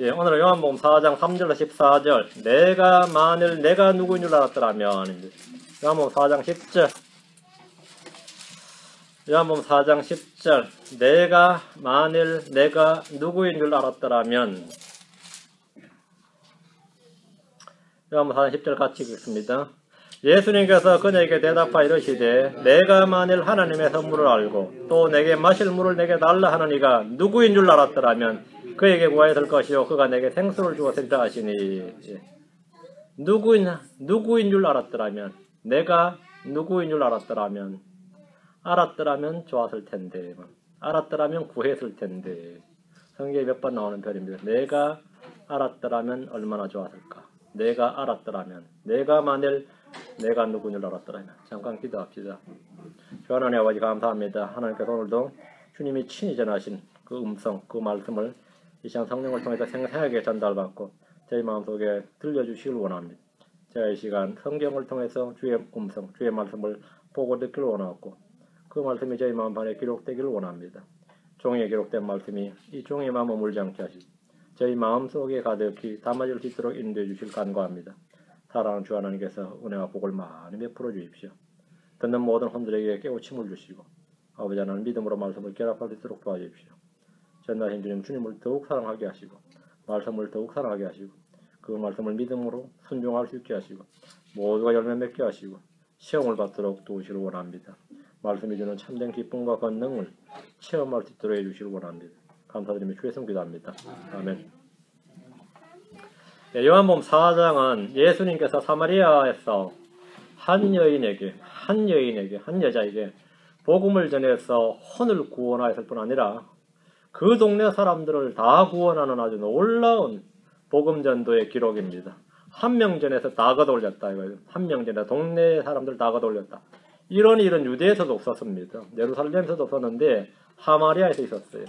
예, 오늘은 요한복음 4장 3절로 14절. 내가 만일 내가 누구인 줄 알았더라면. 요한복음 4장 10절. 요한복음 4장 10절. 내가 만일 내가 누구인 줄 알았더라면. 요한복음 4장 10절 같이 읽겠습니다. 예수님께서 그녀에게 대답하여 이르시되 내가 만일 하나님의 선물을 알고 또 내게 마실 물을 내게 달라 하는 이가 누구인 줄 알았더라면 그에게 구하여 들 것이요 그가 내게 생수를 주었으리라 하시니. 누구인 줄 알았더라면, 내가 누구인 줄 알았더라면 좋았을 텐데, 알았더라면 구했을 텐데. 성경에 몇 번 나오는 표현입니다. 내가 알았더라면 얼마나 좋았을까. 내가 알았더라면, 내가 만일 내가 누구인 줄 알았더라면. 잠깐 기도합시다. 주하나님 아버지 감사합니다. 하나님께서 오늘도 주님이 친히 전하신 그 음성, 그 말씀을 이 시간 성령을 통해서 생생하게 전달받고 저희 마음속에 들려주시길 원합니다. 제가 이 시간 성경을 통해서 주의 음성, 주의 말씀을 보고 듣기를 원하고 그 말씀이 저희 마음 안에 기록되기를 원합니다. 종이에 기록된 말씀이 이 종이의 마음을 물지 않게 하시고 저희 마음속에 가득히 담아질 수 있도록 인도해 주실 간구합니다. 사랑하는 주 하나님께서 은혜와 복을 많이 베풀어 주십시오. 듣는 모든 혼들에게 깨우침을 주시고 아버지 하나님 믿음으로 말씀을 결합할 수 있도록 도와주십시오. 전하신 주님 주님을 더욱 사랑하게 하시고 말씀을 더욱 사랑하게 하시고 그 말씀을 믿음으로 순종할 수 있게 하시고 모두가 열매 맺게 하시고 시험을 받도록 도우시길 원합니다. 말씀이 주는 참된 기쁨과 권능을 체험할 수 있도록 해주시길 원합니다. 감사드리며 주의 이름 기도합니다. 아멘. 네, 요한복음 4장은 예수님께서 사마리아에서 한 여자에게 복음을 전해서 혼을 구원하였을 뿐 아니라 그 동네 사람들을 다 구원하는 아주 놀라운 복음 전도의 기록입니다. 한 명 전에서 다 걷어올렸다 이거예요. 한 명 전에 동네 사람들 다 걷어올렸다. 이런 일은 유대에서도 없었습니다. 예루살렘에서도 없었는데 사마리아에서 있었어요.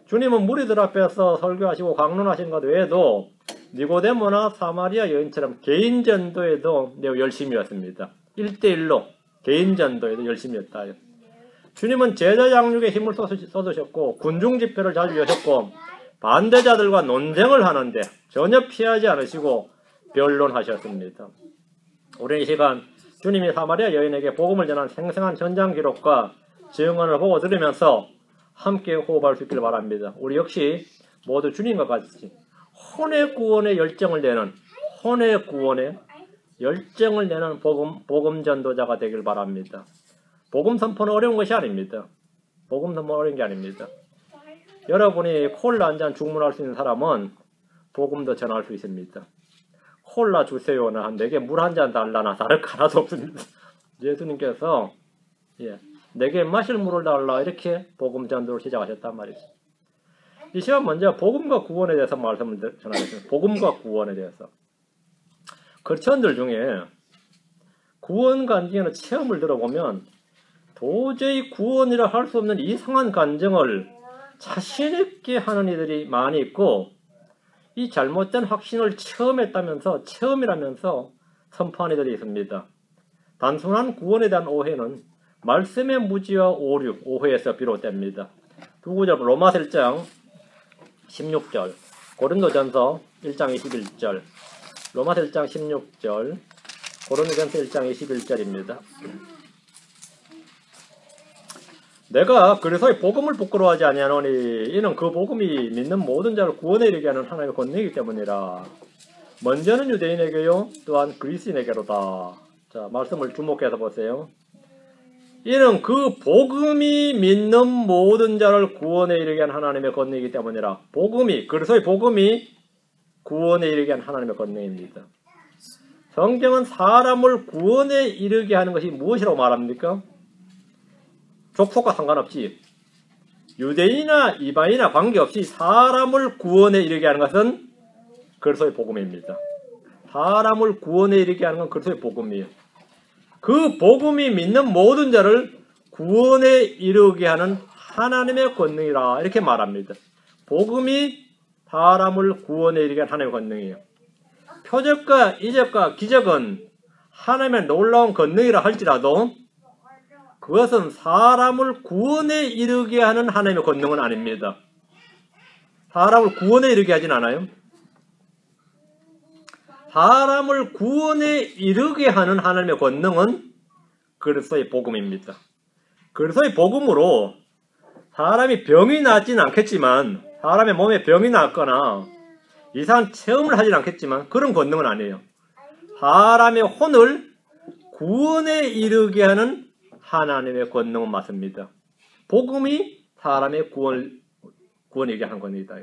주님은 무리들 앞에서 설교하시고 강론하신 것 외에도 니고데모나 사마리아 여인처럼 개인 전도에도 매우 열심히 했습니다. 1대1로 개인 전도에도 열심히 했다. 주님은 제자 양육에 힘을 쏟으셨고 군중 집회를 자주 여셨고 반대자들과 논쟁을 하는데 전혀 피하지 않으시고 변론하셨습니다. 우리는 이 시간 주님이 사마리아 여인에게 복음을 전한 생생한 전장 기록과 증언을 보고 들으면서 함께 호흡할 수 있기를 바랍니다. 우리 역시 모두 주님과 같이 혼의 구원에 열정을 내는 복음 전도자가 되길 바랍니다. 복음 선포는 어려운 것이 아닙니다. 복음 선포는 어려운 게 아닙니다. 여러분이 콜라 한 잔 주문할 수 있는 사람은 복음도 전할 수 있습니다. 콜라 주세요나 내게 물 한 잔 달라나 다를 거 하나도 없습니다. 예수님께서 내게 마실 물을 달라 이렇게 복음 전도를 시작하셨단 말이죠. 이 시간 먼저 복음과 구원에 대해서 말씀을 전하겠습니다. 복음과 구원에 대해서. 크리스천들 중에 구원 간증의 체험을 들어보면 도저히 구원이라 할 수 없는 이상한 간증을 자신있게 하는 이들이 많이 있고 이 잘못된 확신을 체험이라면서 선포하는 이들이 있습니다. 단순한 구원에 대한 오해는 말씀의 무지와 오해에서 비롯됩니다. 두 구절 로마서 1장 16절 고린도전서 1장 21절 로마서 1장 16절 고린도전서 1장 21절입니다. 내가 그래서 복음을 부끄러워하지 아니하노니 이는 그 복음이 믿는 모든 자를 구원에 이르게 하는 하나님의 권능이기 때문이라. 먼저는 유대인에게요 또한 그리스인에게로다. 자, 말씀을 주목해서 보세요. 이는 그 복음이 믿는 모든 자를 구원에 이르게 하는 하나님의 권능이기 때문이라. 그래서 복음이 구원에 이르게 하는 하나님의 권능입니다. 성경은 사람을 구원에 이르게 하는 것이 무엇이라고 말합니까? 족속과 상관없이 유대인이나 이방인이나 관계없이 사람을 구원에 이르게 하는 것은 그리스도의 복음입니다. 사람을 구원에 이르게 하는 건 그리스도의 복음이에요. 그 복음이 믿는 모든 자를 구원에 이르게 하는 하나님의 권능이라 이렇게 말합니다. 복음이 사람을 구원에 이르게 하는 하나님의 권능이에요. 표적과 이적과 기적은 하나님의 놀라운 권능이라 할지라도 그것은 사람을 구원에 이르게 하는 하나님의 권능은 아닙니다. 사람을 구원에 이르게 하진 않아요. 사람을 구원에 이르게 하는 하나님의 권능은 그리스도의 복음입니다. 그리스도의 복음으로 사람이 병이 나지는 않겠지만, 사람의 몸에 병이 났거나 이상한 체험을 하진 않겠지만 그런 권능은 아니에요. 사람의 혼을 구원에 이르게 하는 하나님의 권능은 맞습니다. 복음이 사람의 구원에 이르게 하는 권능이다.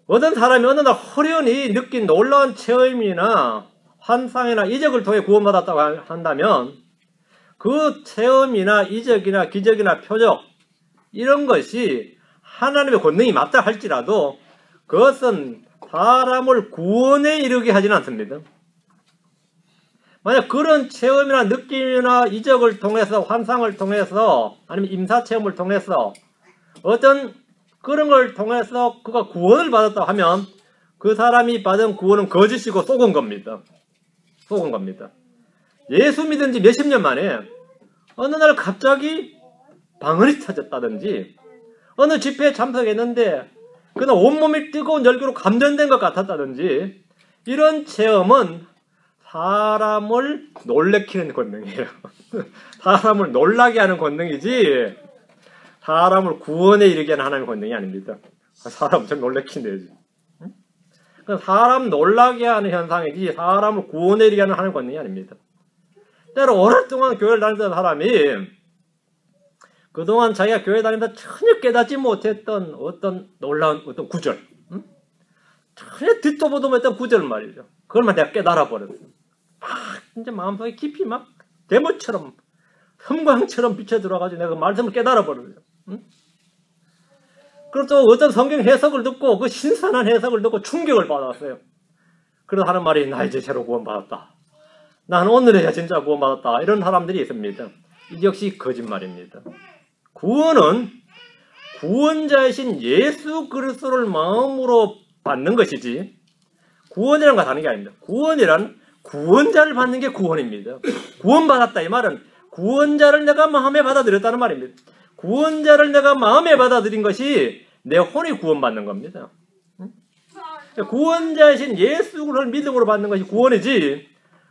어떤 사람이 어느 날 호련히 느낀 놀라운 체험이나 환상이나 이적을 통해 구원받았다고 한다면 그 체험이나 이적이나 기적이나 표적 이런 것이 하나님의 권능이 맞다 할지라도 그것은 사람을 구원에 이르게 하지는 않습니다. 만약 그런 체험이나 느낌이나 이적을 통해서 환상을 통해서 아니면 임사체험을 통해서 어떤 그런 걸 통해서 그가 구원을 받았다 하면 그 사람이 받은 구원은 거짓이고 속은 겁니다. 속은 겁니다. 예수 믿은 지 몇십 년 만에 어느 날 갑자기 방언이 터졌다든지 어느 집회에 참석했는데 그날 온몸이 뜨거운 열기로 감전된 것 같았다든지 이런 체험은 사람을 놀래키는 권능이에요. 사람을 놀라게 하는 권능이지 사람을 구원에 이르게 하는 하나님의 권능이 아닙니다. 사람 좀 놀래킨대지. 사람 놀라게 하는 현상이지 사람을 구원에 이르게 하는 하나님의 권능이 아닙니다. 때로 오랫동안 교회를 다니던 사람이 그동안 자기가 교회 다니면서 전혀 깨닫지 못했던 어떤 놀라운 어떤 구절, 전혀 듣도 보도 못했던 구절 말이죠. 그걸만 내가 깨달아 버렸어요. 막 진짜 마음속에 깊이 막 대모처럼 섬광처럼 비쳐 들어가지고 내가 그 말씀을 깨달아 버렸어요. 그리고 또 어떤 성경 해석을 듣고 그 신선한 해석을 듣고 충격을 받았어요. 그래서 하는 말이 나 이제 새로 구원받았다. 나는 오늘에야 진짜 구원받았다. 이런 사람들이 있습니다. 이 역시 거짓말입니다. 구원은 구원자이신 예수 그리스도를 마음으로 받는 것이지 구원이란 거 다른 게 아닙니다. 구원이란 구원자를 받는 게 구원입니다. 구원받았다 이 말은 구원자를 내가 마음에 받아들였다는 말입니다. 구원자를 내가 마음에 받아들인 것이 내 혼이 구원받는 겁니다. 구원자이신 예수를 믿음으로 받는 것이 구원이지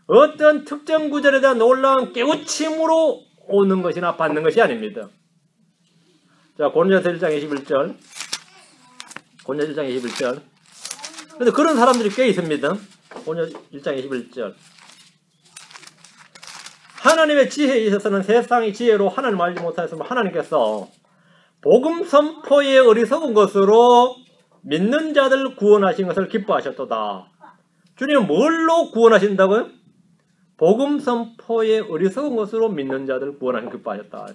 어떤 특정 구절에 대한 놀라운 깨우침으로 오는 것이나 받는 것이 아닙니다. 자, 고린도서 1장 21절. 고린도서 1장 21절. 근데 그런 사람들이 꽤 있습니다. 고린도서 1장 21절. 하나님의 지혜에 있어서는 세상의 지혜로 하나님을 알지 못하였으면 하나님께서 복음 선포에 어리석은 것으로 믿는 자들 구원하신 것을 기뻐하셨도다. 주님은 뭘로 구원하신다고요? 복음 선포에 어리석은 것으로 믿는 자들 구원하신 기뻐하셨다.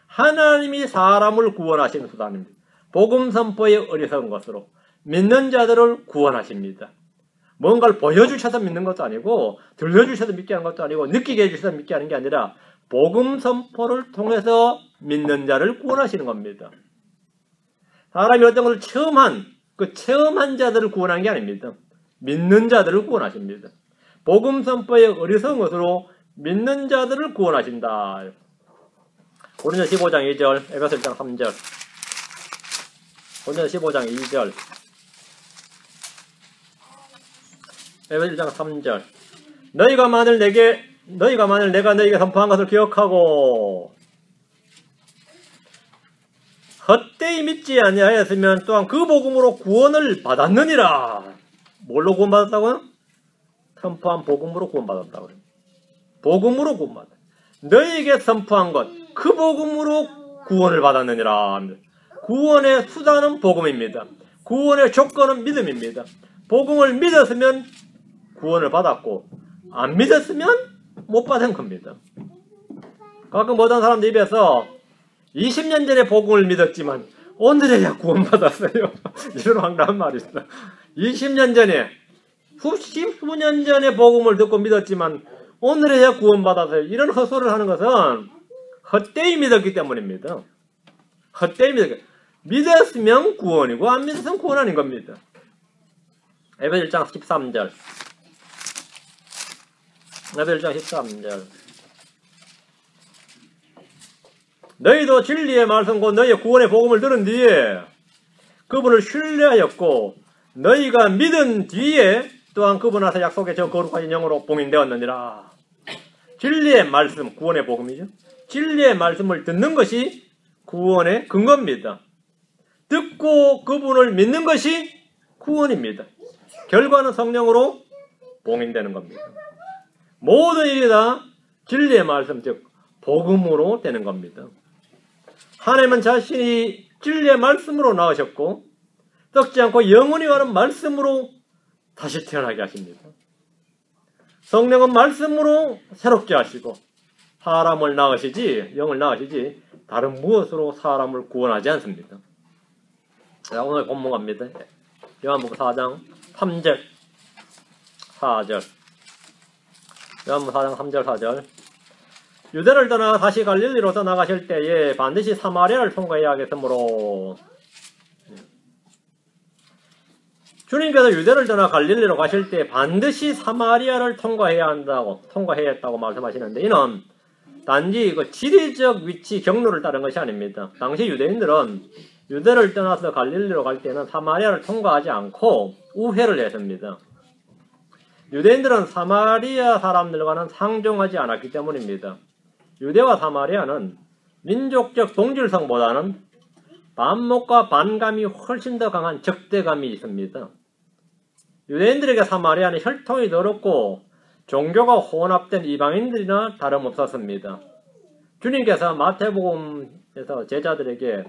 하나님이 사람을 구원하시는 수단입니다. 복음 선포에 어리석은 것으로 믿는 자들을 구원하십니다. 뭔가를 보여주셔서 믿는 것도 아니고 들려주셔서 믿게 하는 것도 아니고 느끼게 해주셔서 믿게 하는 게 아니라 복음 선포를 통해서 믿는 자를 구원하시는 겁니다. 사람이 어떤 것을 체험한 자들을 구원하는 게 아닙니다. 믿는 자들을 구원하십니다. 복음 선포에 어리석은 것으로 믿는 자들을 구원하신다. 고린도서 15장 2절, 에베소 1장 3절. 고린도서 15장 2절. 에베소 1장 3절. 너희가 만일 내가 너희에게 선포한 것을 기억하고 헛되이 믿지 아니하였으면 또한 그 복음으로 구원을 받았느니라. 뭘로 구원받았다고요? 선포한 복음으로 구원받았다고요. 복음으로 구원받았다. 너희에게 선포한 것, 그 복음으로 구원을 받았느니라. 구원의 수단은 복음입니다. 구원의 조건은 믿음입니다. 복음을 믿었으면 구원을 받았고 안 믿었으면 못 받은 겁니다. 가끔 어떤 사람들 입에서 20년 전에 복음을 믿었지만 오늘에야 구원받았어요. 이런 황당한 말이 있어. 20년 전에 수년 전에 복음을 듣고 믿었지만 오늘에야 구원받았어요. 이런 헛소리를 하는 것은 헛되이 믿었기 때문입니다. 헛되이 믿었으면 구원이고 안 믿었으면 구원 아닌 겁니다. 에베소 1장 13절. 에베소 1장 13절. 너희도 진리의 말씀 곧 너희의 구원의 복음을 들은 뒤에 그분을 신뢰하였고 너희가 믿은 뒤에 또한 그분 앞에 약속의 저 거룩하신 영으로 봉인되었느니라. 진리의 말씀, 구원의 복음이죠. 진리의 말씀을 듣는 것이 구원의 근거입니다. 듣고 그분을 믿는 것이 구원입니다. 결과는 성령으로 봉인되는 겁니다. 모든 일이 다 진리의 말씀, 즉 복음으로 되는 겁니다. 하나님은 자신이 진리의 말씀으로 낳으셨고 썩지 않고 영원히 가는 말씀으로 다시 태어나게 하십니다. 성령은 말씀으로 새롭게 하시고 사람을 낳으시지, 영을 낳으시지 다른 무엇으로 사람을 구원하지 않습니다. 자, 오늘 본문 갑니다. 요한복음 4장 3절 4절 요한복음 4장 3절 4절 유대를 떠나 다시 갈릴리로 떠나가실 때에 반드시 사마리아를 통과해야 하겠으므로 주님께서 유대를 떠나 갈릴리로 가실 때 반드시 사마리아를 통과해야 했다고 말씀하시는데 이는 단지 그 지리적 위치 경로를 따른 것이 아닙니다. 당시 유대인들은 유대를 떠나서 갈릴리로 갈 때는 사마리아를 통과하지 않고 우회를 했습니다. 유대인들은 사마리아 사람들과는 상종하지 않았기 때문입니다. 유대와 사마리아는 민족적 동질성보다는 반목과 반감이 훨씬 더 강한 적대감이 있습니다. 유대인들에게 사마리아는 혈통이 더럽고 종교가 혼합된 이방인들이나 다름없었습니다. 주님께서 마태복음에서 제자들에게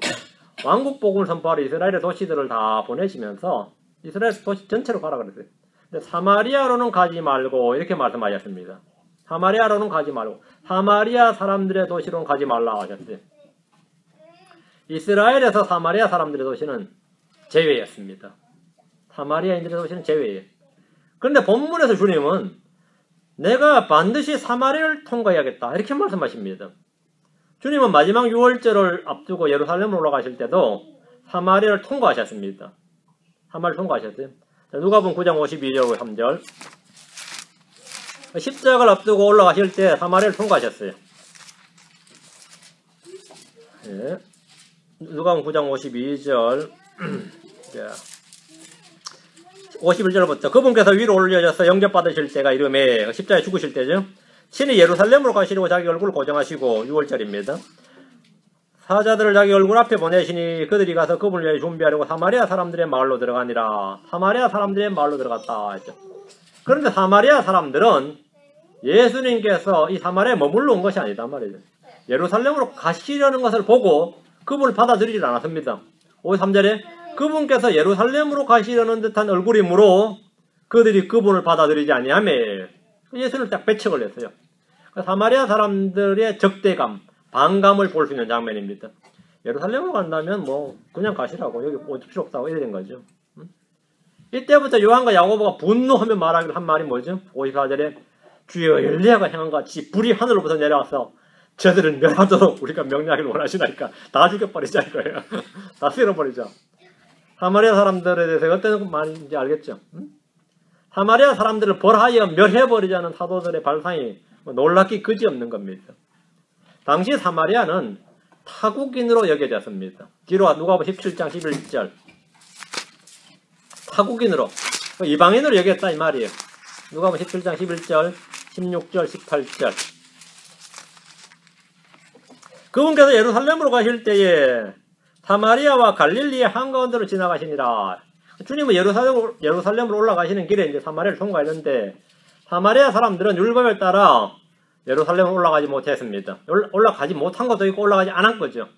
왕국복음을 선포하러 이스라엘의 도시들을 다 보내시면서 이스라엘 도시 전체로 가라 그랬어요. 근데 사마리아로는 가지 말고 이렇게 말씀하셨습니다. 사마리아로는 가지 말고 사마리아 사람들의 도시로는 가지 말라 하셨어요. 이스라엘에서 사마리아 사람들의 도시는 제외였습니다. 사마리아인들의 도시는 제외예요. 그런데 본문에서 주님은 내가 반드시 사마리아를 통과해야겠다 이렇게 말씀하십니다. 주님은 마지막 6월절을 앞두고 예루살렘으로 올라가실 때도 사마리아를 통과하셨습니다. 사마리아를 통과하셨어요. 누가복음 9장 52절 3절 십자가를 앞두고 올라가실 때 사마리아를 통과하셨어요. 예. 누가복음 9장 52절 51절부터 그분께서 위로 올려져서 영접받으실 때가 이름에 십자가에 죽으실 때죠. 친히 예루살렘으로 가시려고 자기 얼굴을 고정하시고 6월절입니다. 사자들을 자기 얼굴 앞에 보내시니 그들이 가서 그분을 위해 준비하려고 사마리아 사람들의 마을로 들어가니라. 사마리아 사람들의 마을로 들어갔다 했죠. 그런데 사마리아 사람들은 예수님께서 이 사마리아에 머물러 온 것이 아니다 말이죠. 예루살렘으로 가시려는 것을 보고 그분을 받아들이지 않았습니다. 53절에 그분께서 예루살렘으로 가시려는 듯한 얼굴이므로 그들이 그분을 받아들이지 아니하며 예수를 딱 배척을 했어요. 사마리아 사람들의 적대감, 반감을 볼 수 있는 장면입니다. 예루살렘으로 간다면 뭐 그냥 가시라고 여기 올 필요 없다고 이래 된 거죠. 이때부터 요한과 야고보가 분노하며 말하기로 한 말이 뭐죠? 54절에 주여 엘리야가 향한 같이 불이 하늘로부터 내려와서 저들은 멸하도록 우리가 명령하기를 원하시다니까 다 죽여버리자 이거예요. 다 쓸어버리자. 사마리아 사람들에 대해서 어떤 말인지 알겠죠? 사마리아 사람들을 벌하여 멸해버리자는 사도들의 발상이 놀랍기 그지없는 겁니다. 당시 사마리아는 타국인으로 여겨졌습니다. 뒤로 누가복음 17장 11절 타국인으로 이방인으로 여겼다 이 말이에요. 누가복음 17장 11절 16절 18절 그분께서 예루살렘으로 가실 때에 사마리아와 갈릴리의 한가운데로 지나가시니라. 주님은 예루살렘으로 올라가시는 길에 이제 사마리아를 통과했는데 사마리아 사람들은 율법에 따라 예루살렘으로 올라가지 못했습니다. 올라가지 못한 것도 있고 올라가지 않은 거죠.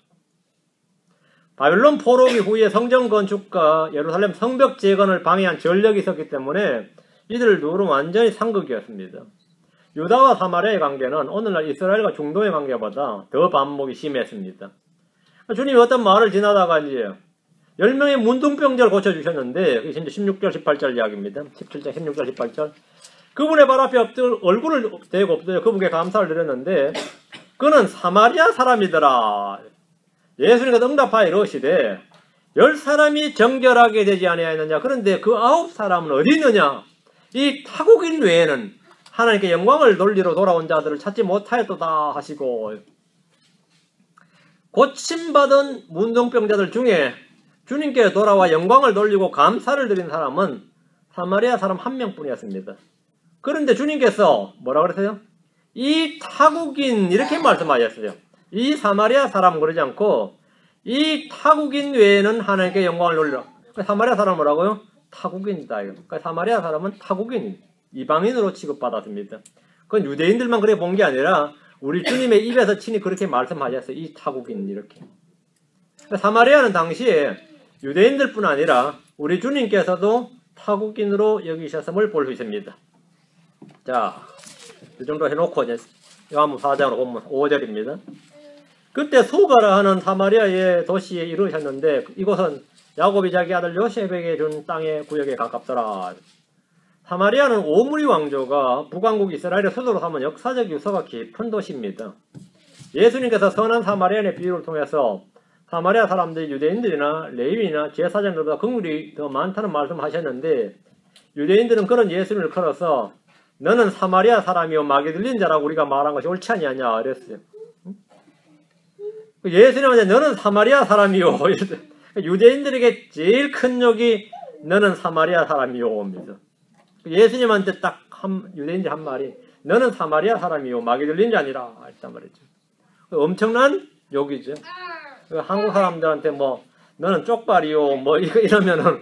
바빌론 포로기 후에 성전 건축과 예루살렘 성벽 재건을 방해한 전력이 있었기 때문에 이들 둘은 완전히 상극이었습니다. 유다와 사마리아의 관계는 오늘날 이스라엘과 중동의 관계보다 더 반목이 심했습니다. 주님이 어떤 마을을 지나다가 이제 10명의 문둥병자를 고쳐주셨는데 그게 이제 16절 18절 이야기입니다. 17절 16절 18절 그분의 발 앞에 얼굴을 대고 엎드려 그분께 감사를 드렸는데 그는 사마리아 사람이더라. 예수님께서 응답하여 이러시되 10사람이 정결하게 되지 아니하였느냐. 그런데 그 9사람은 어디 있느냐. 이 타국인 외에는 하나님께 영광을 돌리러 돌아온 자들을 찾지 못하였도다 하시고 고침받은 문둥병자들 중에 주님께 돌아와 영광을 돌리고 감사를 드린 사람은 사마리아 사람 한 명뿐이었습니다. 그런데 주님께서 뭐라 그랬어요? 이 타국인 이렇게 말씀하셨어요. 이 사마리아 사람 그러지 않고 이 타국인 외에는 하나님께 영광을 돌리라. 사마리아 사람 뭐라고요? 타국인이다. 그러니까 사마리아 사람은 타국인, 이방인으로 취급받았습니다. 그건 유대인들만 그렇게 본 게 아니라 우리 주님의 입에서 친히 그렇게 말씀하셨어요. 이 타국인 이렇게. 그러니까 사마리아는 당시에 유대인들뿐 아니라 우리 주님께서도 타국인으로 여기셨음을 볼 수 있습니다. 자, 이 정도 해놓고 이제 요한복음 4장으로 보면 5절입니다. 그때 수가라 하는 사마리아의 도시에 이르셨는데 이곳은 야곱이 자기 아들 요셉에게 준 땅의 구역에 가깝더라. 사마리아는 오므리 왕조가 북왕국 이스라엘의 수도로 삼은 역사적 유서가 깊은 도시입니다. 예수님께서 선한 사마리아인의 비유를 통해서 사마리아 사람들이 유대인들이나 레위인이나 제사장들보다 긍휼이 더 많다는 말씀을 하셨는데 유대인들은 그런 예수님을 걸어서 너는 사마리아 사람이요 마귀 들린 자라고 우리가 말한 것이 옳지 아니하냐 이랬어요. 예수님한테 너는 사마리아 사람이요. 유대인들에게 제일 큰 욕이 너는 사마리아 사람이요입니다. 예수님한테 딱 유대인들 한 말이 너는 사마리아 사람이요 마귀 들린 자니라 했단 말이죠. 엄청난 욕이죠. 한국 사람들한테 뭐 너는 쪽발이요 뭐 이러면은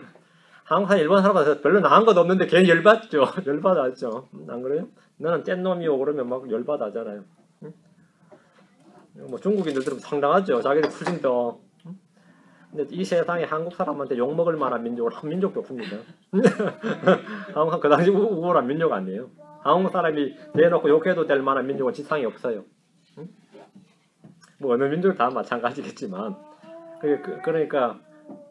한국 사람 일본 사람한테 별로 나은 것도 없는데 괜히 열받죠. 열받았죠. 안 그래요? 너는 贱놈이요 그러면 막 열받아잖아요. 뭐 중국인들은 상당하죠. 자기들 훨씬 더. 근데 이 세상에 한국 사람한테 욕먹을 만한 민족은 한 민족도 없습니다. 한국 그 당시 우월한 민족 아니에요. 한국 사람이 대놓고 욕해도 될 만한 민족은 지상에 없어요. 뭐 어느 민족 다 마찬가지겠지만 그러니까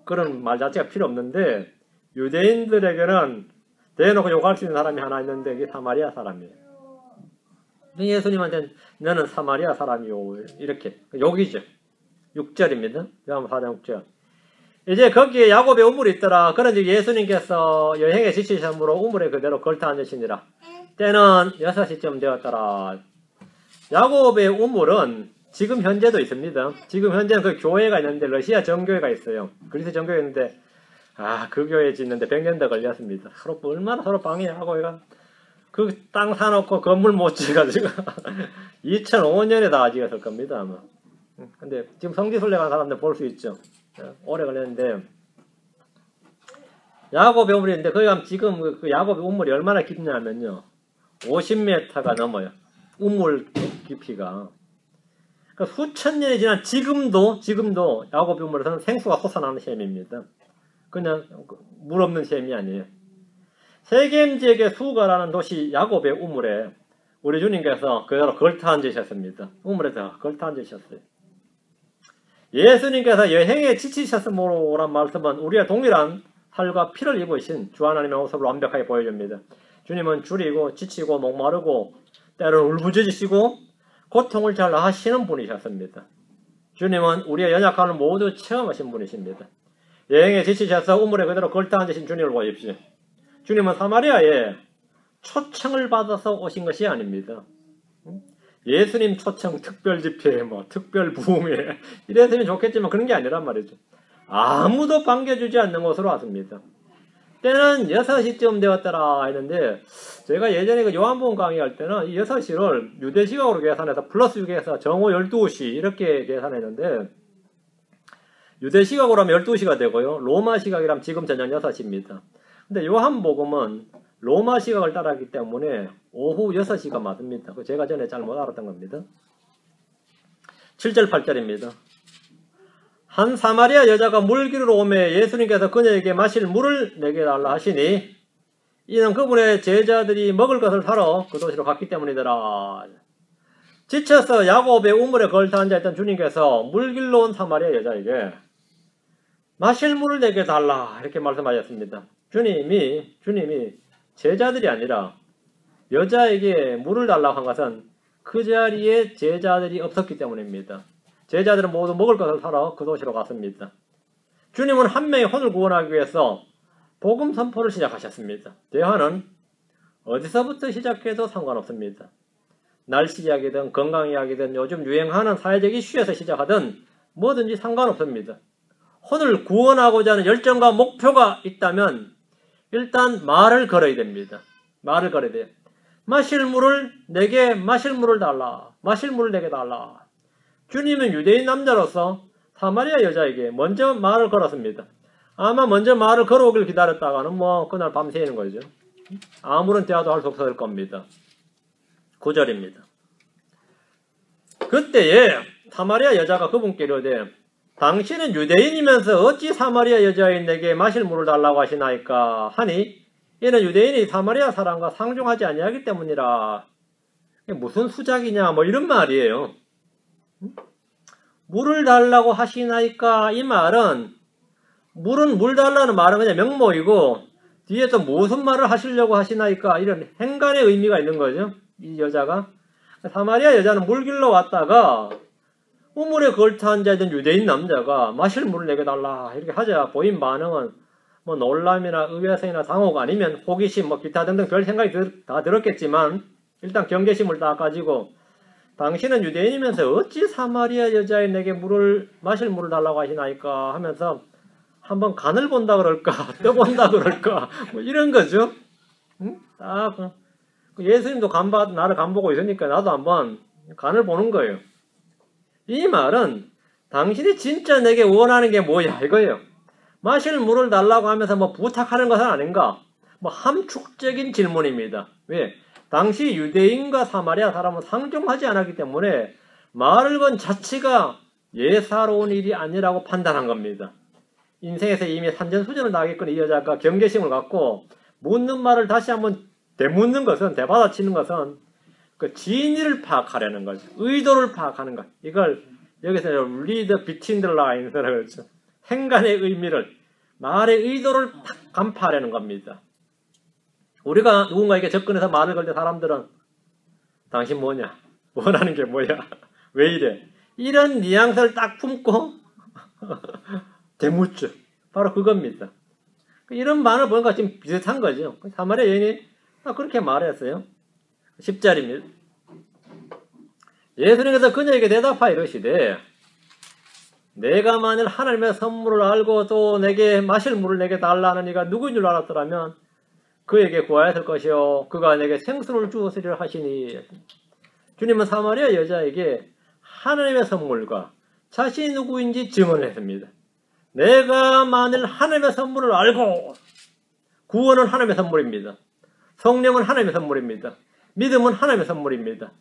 그런 말 자체가 필요 없는데 유대인들에게는 대놓고 욕할 수 있는 사람이 하나 있는데 이게 사마리아 사람이에요. 예수님한테는 너는 사마리아 사람이요 이렇게 욕이죠. 6절입니다. 요한복음 4장 6절. 이제 거기에 야곱의 우물이 있더라. 그런즉 예수님께서 여행에 지치셨으므로 우물에 그대로 걸터 앉으시니라. 때는 6시쯤 되었더라. 야곱의 우물은 지금 현재도 있습니다. 지금 현재는 그 교회가 있는데 러시아 정교회가 있어요. 그리스 정교회 있는데 그 교회 짓는데 100년도 걸렸습니다. 얼마나 서로 방해하고 그 땅 사놓고 건물 못 지어가지고 2005년에 다 지었을 겁니다 아마. 근데 지금 성지순례 간 사람들 볼 수 있죠. 오래 걸렸는데 야곱의 우물인데 거기 가면 지금 그 야곱의 우물이 얼마나 깊냐면요 50m가 넘어요. 우물 깊이가. 그러니까 수천 년이 지난 지금도 야곱의 우물에서는 생수가 솟아나는 셈입니다. 그냥 물 없는 셈이 아니에요. 세겜 지역의 수가라는 도시 야곱의 우물에 우리 주님께서 그대로 걸터 앉으셨습니다. 우물에서 걸터 앉으셨어요. 예수님께서 여행에 지치셨으므로란 말씀은 우리와 동일한 살과 피를 입으신 주 하나님의 모습을 완벽하게 보여줍니다. 주님은 줄이고 지치고 목마르고 때로는 울부짖으시고 고통을 잘 아시는 분이셨습니다. 주님은 우리의 연약함을 모두 체험하신 분이십니다. 여행에 지치셔서 우물에 그대로 걸터 앉으신 주님을 보십시오. 주님은 사마리아에 초청을 받아서 오신 것이 아닙니다. 예수님 초청 특별 집회, 특별 부흥회 이랬으면 좋겠지만 그런 게 아니란 말이죠. 아무도 반겨주지 않는 곳으로 왔습니다. 때는 6시쯤 되었더라 했는데 제가 예전에 그 요한복음 강의할 때는 이 6시를 유대 시각으로 계산해서 플러스 6에서 정오 12시 이렇게 계산했는데 유대 시각으로 하면 12시가 되고요. 로마 시각이라면 지금 저녁 6시입니다. 근데 요한복음은 로마 시각을 따라하기 때문에 오후 6시가 맞습니다. 제가 전에 잘못 알았던 겁니다. 7절 8절입니다. 한 사마리아 여자가 물 기르러 오매 예수님께서 그녀에게 마실 물을 내게 달라 하시니 이는 그분의 제자들이 먹을 것을 사러 그 도시로 갔기 때문이더라. 지쳐서 야곱의 우물에 걸터 앉아있던 주님께서 물 길러 온 사마리아 여자에게 마실 물을 내게 달라 이렇게 말씀하셨습니다. 주님이 제자들이 아니라 여자에게 물을 달라고 한 것은 그 자리에 제자들이 없었기 때문입니다. 제자들은 모두 먹을 것을 사러 그 도시로 갔습니다. 주님은 한 명의 혼을 구원하기 위해서 복음 선포를 시작하셨습니다. 대화는 어디서부터 시작해도 상관없습니다. 날씨 이야기든 건강 이야기든 요즘 유행하는 사회적 이슈에서 시작하든 뭐든지 상관없습니다. 혼을 구원하고자 하는 열정과 목표가 있다면 일단 말을 걸어야 됩니다. 말을 걸어야 돼요. 내게 마실 물을 달라. 마실 물을 내게 달라. 주님은 유대인 남자로서 사마리아 여자에게 먼저 말을 걸었습니다. 아마 먼저 말을 걸어오길 기다렸다가는 그날 밤새는 거죠. 아무런 대화도 할 수 없었을 겁니다. 9절입니다. 그때에 사마리아 여자가 그분께 이르되 당신은 유대인이면서 어찌 사마리아 여자인 내게 마실 물을 달라고 하시나이까 하니 이는 유대인이 사마리아 사람과 상종하지 아니하기 때문이라. 무슨 수작이냐 이런 말이에요. 물을 달라고 하시나이까 이 말은 물 달라는 말은 그냥 명목이고 뒤에 또 무슨 말을 하시려고 하시나이까 이런 행간의 의미가 있는 거죠. 이 여자가 사마리아 여자는 물 길러 왔다가 우물에 걸터 앉아있던 유대인 남자가 마실 물을 내게 달라 이렇게 하자 보인 반응은 놀람이나 의외성이나 당혹 아니면 호기심 기타 등등 별 생각이 다 들었겠지만 일단 경계심을 딱 가지고 당신은 유대인이면서 어찌 사마리아 여자인 내게 마실 물을 달라고 하시나이까 하면서 한번 간을 본다 그럴까 떠본다 그럴까 이런 거죠. 응? 딱 예수님도 나를 간보고 있으니까 나도 한번 간을 보는 거예요. 이 말은 당신이 진짜 내게 원하는 게 뭐야 이거예요. 마실 물을 달라고 하면서 부탁하는 것은 아닌가? 함축적인 질문입니다. 왜? 당시 유대인과 사마리아 사람은 상종하지 않았기 때문에 말을 건 자체가 예사로운 일이 아니라고 판단한 겁니다. 인생에서 이미 산전수전을 당했거니 이 여자가 경계심을 갖고 묻는 말을 다시 한번 되받아치는 것은 그 진위를 파악하려는 거죠. 의도를 파악하는 것. 이걸 여기서 read between the lines 그렇죠. 행간의 의미를 말의 의도를 딱 간파하려는 겁니다. 우리가 누군가에게 접근해서 말을 걸 때 사람들은 당신 뭐냐? 원하는 게 뭐야? 왜 이래? 이런 뉘앙스를 딱 품고 대묻죠. 바로 그겁니다. 이런 말을 보니까 지금 비슷한 거죠. 사마리아 여인이 그렇게 말했어요. 10절입니다. 예수님께서 그녀에게 대답하여 이르시되 내가 만일 하나님의 선물을 알고 또 내게 마실 물을 내게 달라는 이가 누구인 줄 알았더라면 그에게 구하였을 것이요 그가 내게 생수를 주었으리라 하시니. 주님은 사마리아 여자에게 하나님의 선물과 자신이 누구인지 증언을 했습니다. 내가 만일 하나님의 선물을 알고 구원은 하나님의 선물입니다. 성령은 하나님의 선물입니다. 믿음은 하나님의 선물입니다.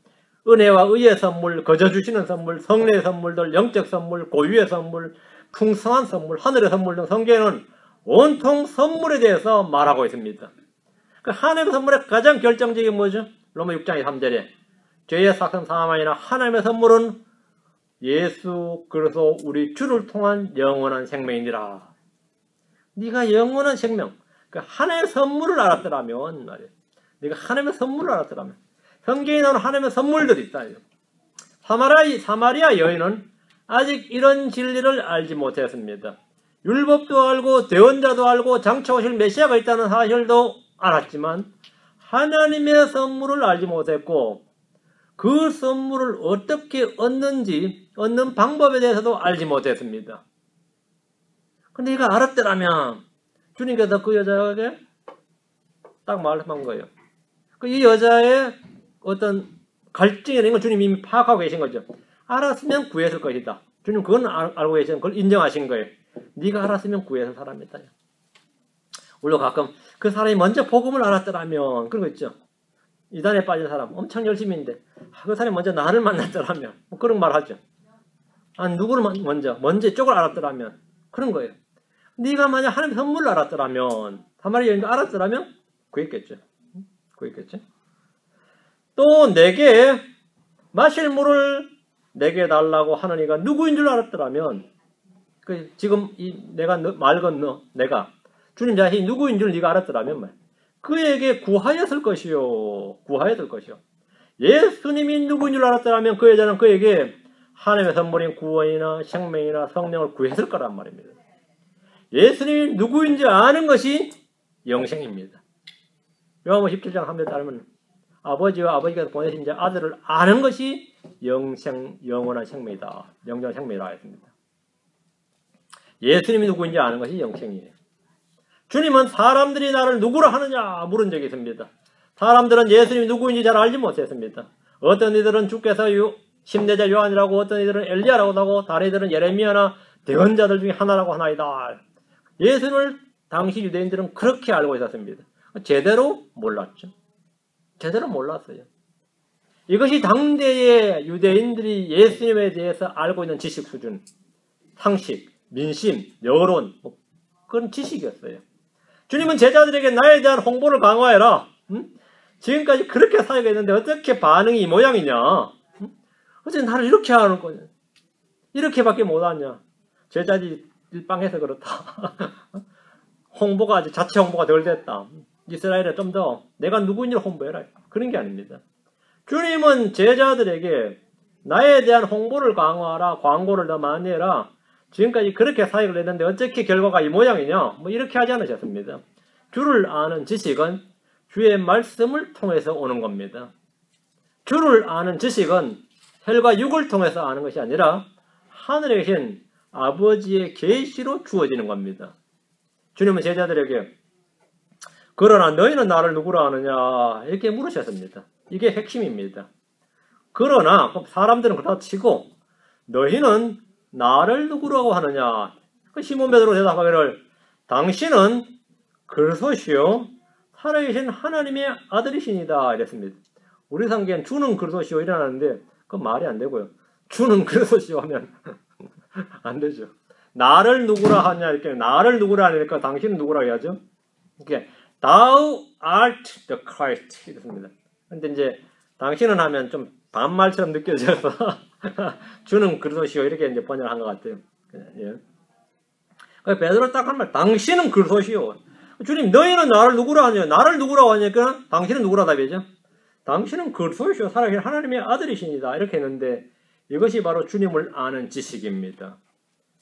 은혜와 의의 선물, 거저 주시는 선물, 성례의 선물들, 영적 선물, 고유의 선물, 풍성한 선물, 하늘의 선물 등 성경에는 온통 선물에 대해서 말하고 있습니다. 그 하나님의 선물의 가장 결정적인 뭐죠? 로마 6장 3절에 죄의 삭은 사함아니나 하나님의 선물은 예수 그리스도 우리 주를 통한 영원한 생명이니라. 네가 영원한 생명, 그 하나님의 선물을 알았더라면 말이에요. 네가 하나님의 선물을 알았더라면 성경에 나오는 하나님의 선물들이 있다. 사마리아 여인은 아직 이런 진리를 알지 못했습니다. 율법도 알고 대언자도 알고 장차 오실 메시아가 있다는 사실도 알았지만 하나님의 선물을 알지 못했고 그 선물을 어떻게 얻는 방법에 대해서도 알지 못했습니다. 근데 이거 알았더라면 주님께서 그 여자에게 딱 말씀한 거예요. 이 여자의 어떤 갈증이 있는 걸 주님이 이미 파악하고 계신 거죠. 알았으면 구했을 것이다. 주님 그건 알고 계시는 그걸 인정하신 거예요. 네가 알았으면 구했을 사람이다. 물론 가끔 그 사람이 먼저 복음을 알았더라면 그런 거 있죠. 이단에 빠진 사람 엄청 열심히 했는데 그 사람이 먼저 나를 만났더라면 그런 말 하죠. 누구를 먼저 이쪽을 알았더라면 그런 거예요. 네가 만약 하나님의 선물을 알았더라면 사마리아 여인도 알았더라면 구했겠죠. 또 내게 마실 물을 내게 달라고 하는 이가 누구인 줄 알았더라면 지금 내가 말 건너 내가 주님 자신이 누구인 줄 네가 알았더라면 그에게 구하였을 것이요. 예수님이 누구인 줄 알았더라면 그 여자는 그에게 하나님의 선물인 구원이나 생명이나 성령을 구했을 거란 말입니다. 예수님이 누구인지 아는 것이 영생입니다. 요한복음 17장 3절 따르면 아버지와 아버지께서 보내신 자 아들을 아는 것이 영원한 생명이다. 영원한 생명이라 했습니다. 예수님이 누구인지 아는 것이 영생이에요. 주님은 사람들이 나를 누구라 하느냐 물은 적이 있습니다. 사람들은 예수님이 누구인지 잘 알지 못했습니다. 어떤 이들은 주께서 심내자 요한이라고, 어떤 이들은 엘리야라고 하고, 다른 이들은 예레미야나 대언자들 중에 하나라고 하나이다. 예수님을 당시 유대인들은 그렇게 알고 있었습니다. 제대로 몰랐죠. 제대로 몰랐어요. 이것이 당대의 유대인들이 예수님에 대해서 알고 있는 지식 수준, 상식, 민심, 여론, 그런 지식이었어요. 주님은 제자들에게 나에 대한 홍보를 강화해라. 지금까지 그렇게 사역했는데 어떻게 반응이 이 모양이냐? 어째 나를 이렇게 하는 거냐? 이렇게밖에 못하냐? 제자들이 일방해서 그렇다. 홍보가 아직 자체 홍보가 덜 됐다. 이스라엘에 좀 더 내가 누구인지를 홍보해라. 그런 게 아닙니다. 주님은 제자들에게 나에 대한 홍보를 강화하라. 광고를 더 많이 해라. 지금까지 그렇게 사역을 했는데 어떻게 결과가 이 모양이냐? 이렇게 하지 않으셨습니다. 주를 아는 지식은 주의 말씀을 통해서 오는 겁니다. 주를 아는 지식은 혈과 육을 통해서 아는 것이 아니라 하늘에 계신 아버지의 계시로 주어지는 겁니다. 주님은 제자들에게 그러나 너희는 나를 누구라 하느냐 이렇게 물으셨습니다. 이게 핵심입니다. 그러나 사람들은 그렇다 치고 너희는 나를 누구라고 하느냐. 시몬 베드로 대답하기를 당신은 그리스도시요 살아계신 하나님의 아들이시니다 이랬습니다. 우리 상기엔 주는 그리스도시요 이러는데 그건 말이 안 되고요. 주는 그리스도시요 하면 안 되죠. 나를 누구라 하냐 이렇게 나를 누구라 하니까 당신은 누구라 해야죠. 이렇게 Thou art the Christ 이렇습니다. 근데 이제 당신은 하면 좀 반말처럼 느껴져서 주는 그리스도시요 이렇게 이제 번역을 한 것 같아요. 예. 베드로 딱 한 말, 당신은 그리스도시요. 주님, 너희는 나를 누구라 하냐? 나를 누구라고 하니까 당신은 누구라 답이죠. 당신은 그리스도시요 살아계신 하나님의 아들이십니다. 이렇게 했는데 이것이 바로 주님을 아는 지식입니다.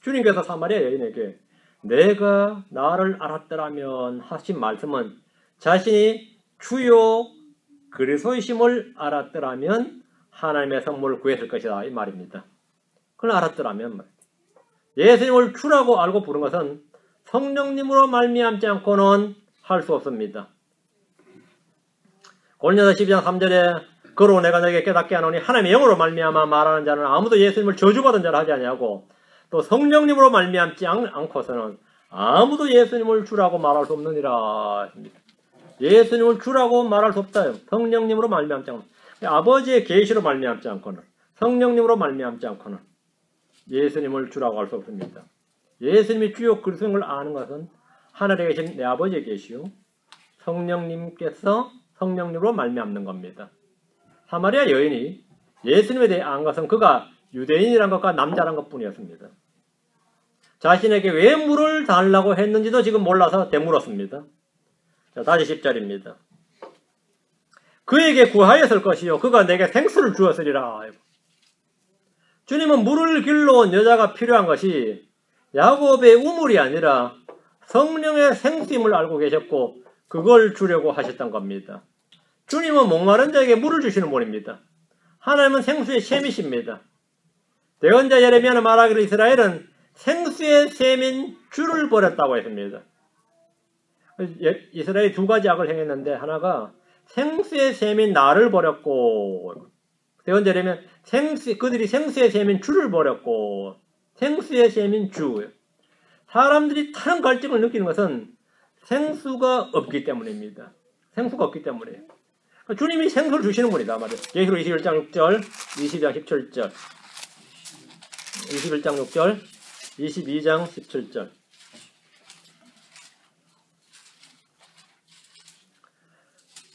주님께서 사마리아 여인에게 내가 나를 알았더라면 하신 말씀은 자신이 주요 그리스도이심을 알았더라면 하나님의 선물을 구했을 것이다 이 말입니다. 그걸 알았더라면 예수님을 주라고 알고 부른 것은 성령님으로 말미암지 않고는 할 수 없습니다. 고린도서 12장 3절에 그로 내가 너에게 깨닫게 하노니 하나님의 영으로 말미암아 말하는 자는 아무도 예수님을 저주받은 자라 하지 아니하고 또 성령님으로 말미암지 않고서는 아무도 예수님을 주라고 말할 수 없느니라. 예수님을 주라고 말할 수 없다. 성령님으로 말미암지 않고는 아버지의 계시로 말미암지 않고는 성령님으로 말미암지 않고는 예수님을 주라고 할 수 없습니다. 예수님이 주요 그리스도를 아는 것은 하늘에 계신 내 아버지의 계시요 성령님께서 성령님으로 말미암는 겁니다. 사마리아 여인이 예수님에 대해 아는 것은 그가 유대인이란 것과 남자란 것뿐이었습니다. 자신에게 왜 물을 달라고 했는지도 지금 몰라서 되물었습니다. 자, 다시 10절입니다. 그에게 구하였을 것이요 그가 내게 생수를 주었으리라. 주님은 물을 길러온 여자가 필요한 것이 야곱의 우물이 아니라 성령의 생수임을 알고 계셨고 그걸 주려고 하셨던 겁니다. 주님은 목마른 자에게 물을 주시는 분입니다. 하나님은 생수의 샘이십니다. 대언자 예레미야는 말하기를 이스라엘은 생수의 샘인 주를 버렸다고 했습니다. 이스라엘이 두 가지 악을 행했는데 하나가 생수의 샘인 나를 버렸고 대언자 예레미야는 그들이 생수의 샘인 주를 버렸고 생수의 샘인 주. 사람들이 다른 갈증을 느끼는 것은 생수가 없기 때문입니다. 생수가 없기 때문이에요. 주님이 생수를 주시는 분이다 말이에요. 계시록 21장 6절, 22장 17절, 21장 6절, 22장 17절.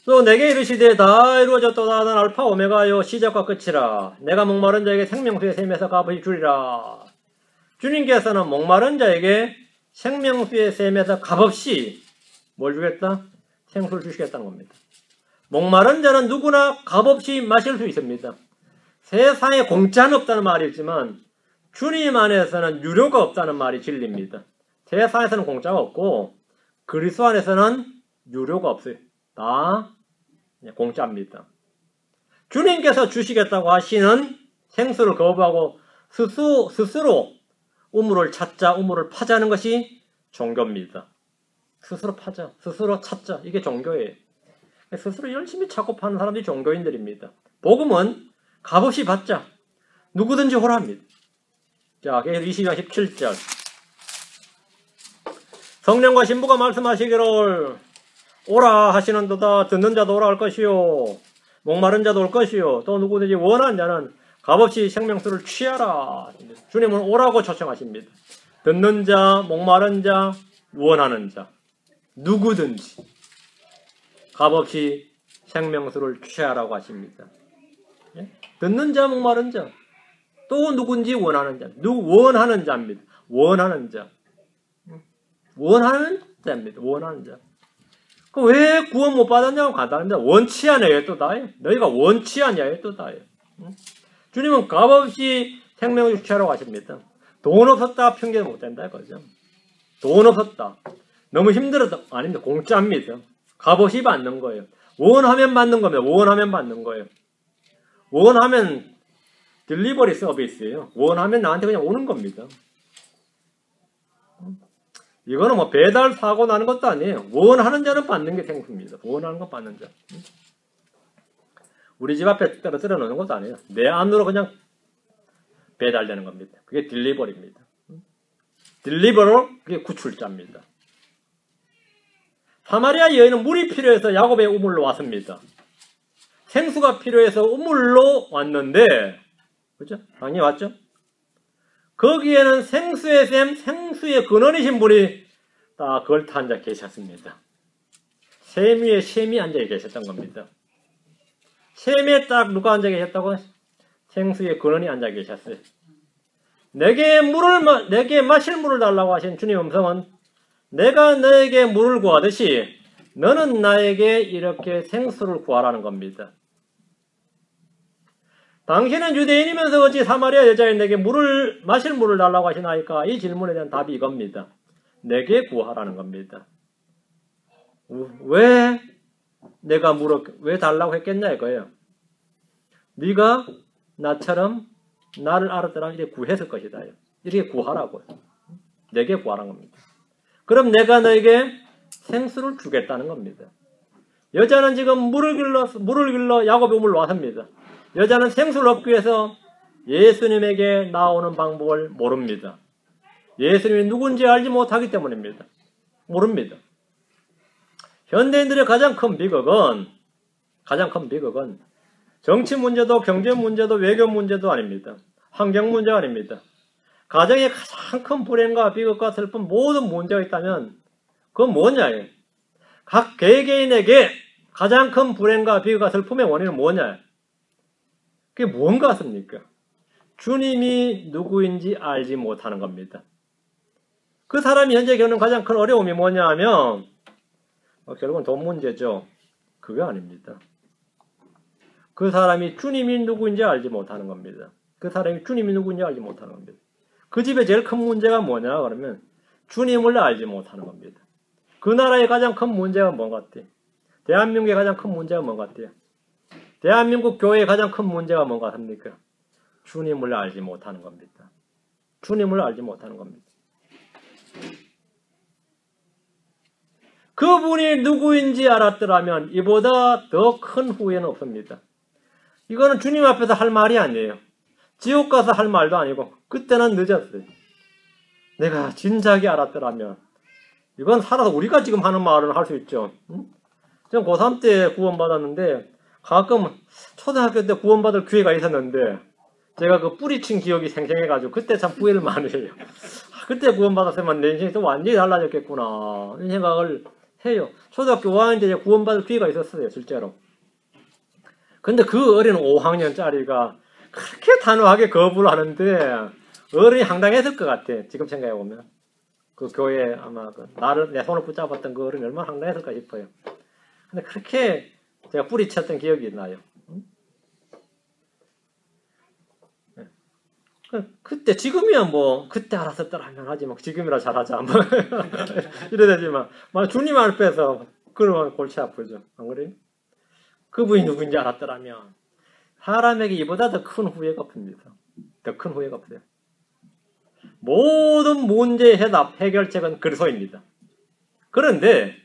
또 내게 이르시되 다 이루어졌도다 나는 알파 오메가요 시작과 끝이라. 내가 목마른 자에게 생명수의 샘에서 값을 주리라. 주님께서는 목마른 자에게 생명수의 샘에서 값없이 뭘 주겠다? 생수를 주시겠다는 겁니다. 목마른 자는 누구나 값없이 마실 수 있습니다. 세상에 공짜는 없다는 말이 있지만 주님 안에서는 유료가 없다는 말이 진리입니다. 세상에서는 공짜가 없고 그리스도 안에서는 유료가 없어요. 다 공짜입니다. 주님께서 주시겠다고 하시는 생수를 거부하고 스스로 우물을 찾자, 우물을 파자는 것이 종교입니다. 스스로 파자, 스스로 찾자. 이게 종교예요. 스스로 열심히 찾고 파는 사람들이 종교인들입니다. 복음은 값없이 받자. 누구든지 오랍니다. 자, 22장 17절. 성령과 신부가 말씀하시기를 오라 하시는도다. 듣는 자도 오라 할 것이요. 목마른 자도 올 것이요. 또 누구든지 원하는 자는 값없이 생명수를 취하라. 주님은 오라고 초청하십니다. 듣는 자, 목마른 자, 원하는 자. 누구든지 값없이 생명수를 취하라고 하십니다. 예? 듣는 자, 목마른 자. 또 누군지 원하는 자. 원하는 자입니다. 원하는 자. 원하는 자입니다. 원하는 자. 왜 구원 못 받았냐고 간단합니다. 원치 않아요. 또 다예요. 너희가 원치 않냐요. 또 다예요. 주님은 값없이 생명을 취하라고 하십니다. 돈 없었다 핑계 못 댄다 이거죠. 돈 없었다. 너무 힘들었다. 아닙니다. 공짜입니다. 값없이 받는 거예요. 원하면 받는 겁니다. 원하면 받는 거예요. 원하면 딜리버리 서비스예요. 원하면 나한테 그냥 오는 겁니다. 이거는 뭐 배달 사고 나는 것도 아니에요. 원하는 자는 받는 게 생수입니다. 원하는 거 받는 자. 우리 집 앞에 떨어뜨려 놓는 것도 아니에요. 내 안으로 그냥 배달되는 겁니다. 그게 딜리버리입니다. 딜리버로 그게 구출자입니다. 사마리아 여인은 물이 필요해서 야곱의 우물로 왔습니다. 생수가 필요해서 우물로 왔는데, 그렇죠? 당연히 왔죠? 거기에는 생수의 샘, 생수의 근원이신 분이 딱 걸터 앉아 계셨습니다. 샘 위에 샘이 앉아 계셨던 겁니다. 샘에 딱 누가 앉아 계셨다고? 생수의 근원이 앉아 계셨어요. 내게 마실 물을 달라고 하신 주님 음성은 내가 너에게 물을 구하듯이 너는 나에게 이렇게 생수를 구하라는 겁니다. 당신은 유대인이면서 어찌 사마리아 여자인 내게 마실 물을 달라고 하시나이까? 이 질문에 대한 답이 이겁니다. 내게 구하라는 겁니다. 왜 내가 왜 달라고 했겠냐 이거예요. 네가 나처럼 나를 알았더라 이렇게 구했을 것이다. 이렇게 구하라고요. 내게 구하라는 겁니다. 그럼 내가 너에게 생수를 주겠다는 겁니다. 여자는 지금 물을 길러 야곱의 우물로 왔습니다. 여자는 생수를 얻기 위해서 예수님에게 나오는 방법을 모릅니다. 예수님이 누군지 알지 못하기 때문입니다. 모릅니다. 현대인들의 가장 큰 비극은 정치 문제도 경제 문제도 외교 문제도 아닙니다. 환경 문제가 아닙니다. 가정에 가장 큰 불행과 비극과 슬픈 모든 문제가 있다면 그건 뭐냐예요. 각 개개인에게 가장 큰 불행과 비극과 슬픔의 원인은 뭐냐. 그게 뭔 것 같습니까? 주님이 누구인지 알지 못하는 겁니다. 그 사람이 현재 겪는 가장 큰 어려움이 뭐냐 하면 결국은 돈 문제죠. 그게 아닙니다. 그 사람이 주님이 누구인지 알지 못하는 겁니다. 그 사람이 주님이 누구인지 알지 못하는 겁니다. 그 집에 제일 큰 문제가 뭐냐 그러면 주님을 알지 못하는 겁니다. 그 나라의 가장 큰 문제가 뭔 것 같아요? 대한민국의 가장 큰 문제가 뭔 것 같아요? 대한민국 교회의 가장 큰 문제가 뭔가 합니까? 주님을 알지 못하는 겁니다. 주님을 알지 못하는 겁니다. 그분이 누구인지 알았더라면 이보다 더 큰 후회는 없습니다. 이거는 주님 앞에서 할 말이 아니에요. 지옥 가서 할 말도 아니고 그때는 늦었어요. 내가 진작에 알았더라면 이건 살아서 우리가 지금 하는 말은 할 수 있죠. 저는 고3 때 구원받았는데 가끔 초등학교 때 구원받을 기회가 있었는데 제가 그 뿌리친 기억이 생생해가지고 그때 참 후회를 많이 해요. 그때 구원받았으면 내 인생이 또 완전히 달라졌겠구나 이런 생각을 해요. 초등학교 5학년 때 구원받을 기회가 있었어요. 실제로. 근데 그 어린 5학년짜리가 그렇게 단호하게 거부를 하는데 어른이 황당했을 것 같아. 지금 생각해보면. 그 교회 아마 내 손을 붙잡았던 그 어른이 얼마나 황당했을까 싶어요. 근데 그렇게 제가 뿌리쳤던 기억이 나요. 그때 지금이야 뭐 그때 알았었더라면 하지 뭐 지금이라 잘하자 뭐 이러되지만 주님 앞에서 그러면 골치 아프죠. 안 그래요? 그분이 누구인지 알았더라면 사람에게 이보다 더 큰 후회가 없습니다. 더 큰 후회가 없어요. 모든 문제의 해답, 해결책은 그리스도입니다. 그런데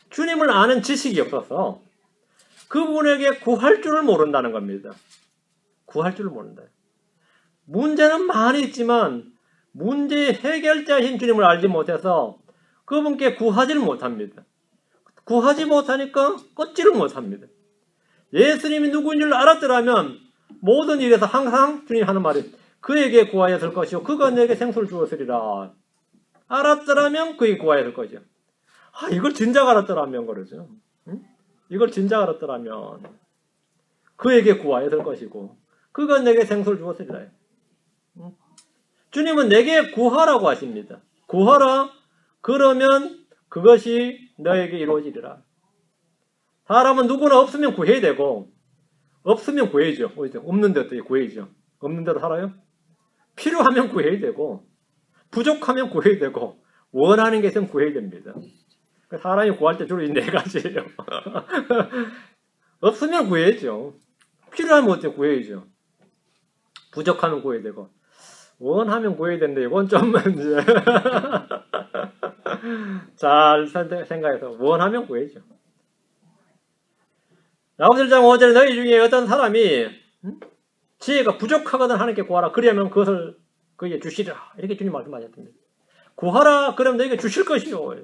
주님을 아는 지식이 없어서 그분에게 구할 줄을 모른다는 겁니다. 구할 줄을 모른다. 문제는 많이 있지만 문제의 해결자이신 주님을 알지 못해서 그분께 구하지를 못합니다. 구하지 못하니까 걷지를 못합니다. 예수님이 누구인 줄 알았더라면 모든 일에서 항상 주님 하는 말이 그에게 구하였을 것이요 그가 내게 생수를 주었으리라. 알았더라면 그에게 구하였을 것이요. 이걸 진작 알았더라면 그러죠. 응? 이걸 진작 알았더라면 그에게 구하였을 것이고 그가 내게 생수를 주었으리라. 응? 주님은 내게 구하라고 하십니다. 구하라. 그러면 그것이 너에게 이루어지리라. 사람은 누구나 없으면 구해야 되고 없으면 구해야죠. 없는데 어떻게 구해야죠. 없는 대로 살아요? 필요하면 구해야 되고 부족하면 구해야 되고 원하는 게 있으면 구해야 됩니다. 사람이 구할 때 주로 이 네 가지예요. 없으면 구해야죠. 필요하면 어떻게 구해야죠. 부족하면 구해야 되고 원하면 구해야 되는데 이건 좀 이제 잘 생각해서 원하면 구해야죠. 야고보서 1장 5절에 너희 중에 어떤 사람이 지혜가 부족하거든 하나님께 구하라. 그리하면 그것을 그에게 주시리라. 이렇게 주님 말씀하셨습니다. 구하라. 그러면 너희에게 주실 것이요.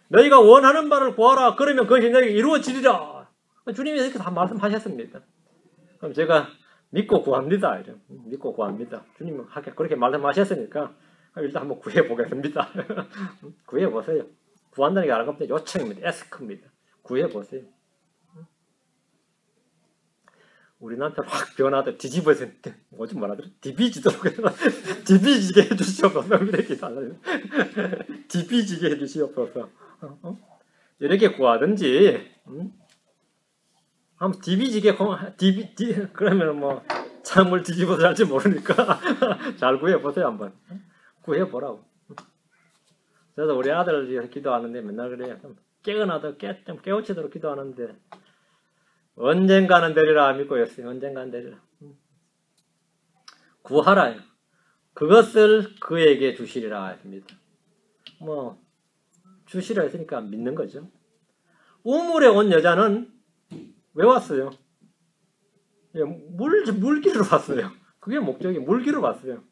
너희가 원하는 바를 구하라. 그러면 그것이 너희에게 이루어지리라. 주님이 이렇게 다 말씀하셨습니다. 그럼 제가 믿고 구합니다. 믿고 구합니다. 주님은 그렇게 말씀하셨으니까 일단 한번 구해보겠습니다. 구해보세요. 구한다는 게 아니라 요청입니다. 에스크입니다. 구해보세요. 우리 남편 확 변하다 뒤집어서 뭐지 뭐라더라? 디비지도록 디비지게 해주시옵소서. 이렇게 달라요. 디비지게 해주시옵소서. 이렇게 구하든지 한번 디비지게 그러면 뭐 창을 뒤집어서 할지 모르니까 잘 구해보세요. 한번 구해보라고. 그래서 우리 아들 위해서 기도하는데 맨날 그래요. 깨어나도 좀 깨우치도록 기도하는데 언젠가는 되리라 믿고 있어요. 언젠가는 되리라. 구하라요. 그것을 그에게 주시리라 했습니다. 뭐 주시라 했으니까 믿는 거죠. 우물에 온 여자는 왜 왔어요? 물기로 왔어요. 그게 목적이 물기로 왔어요.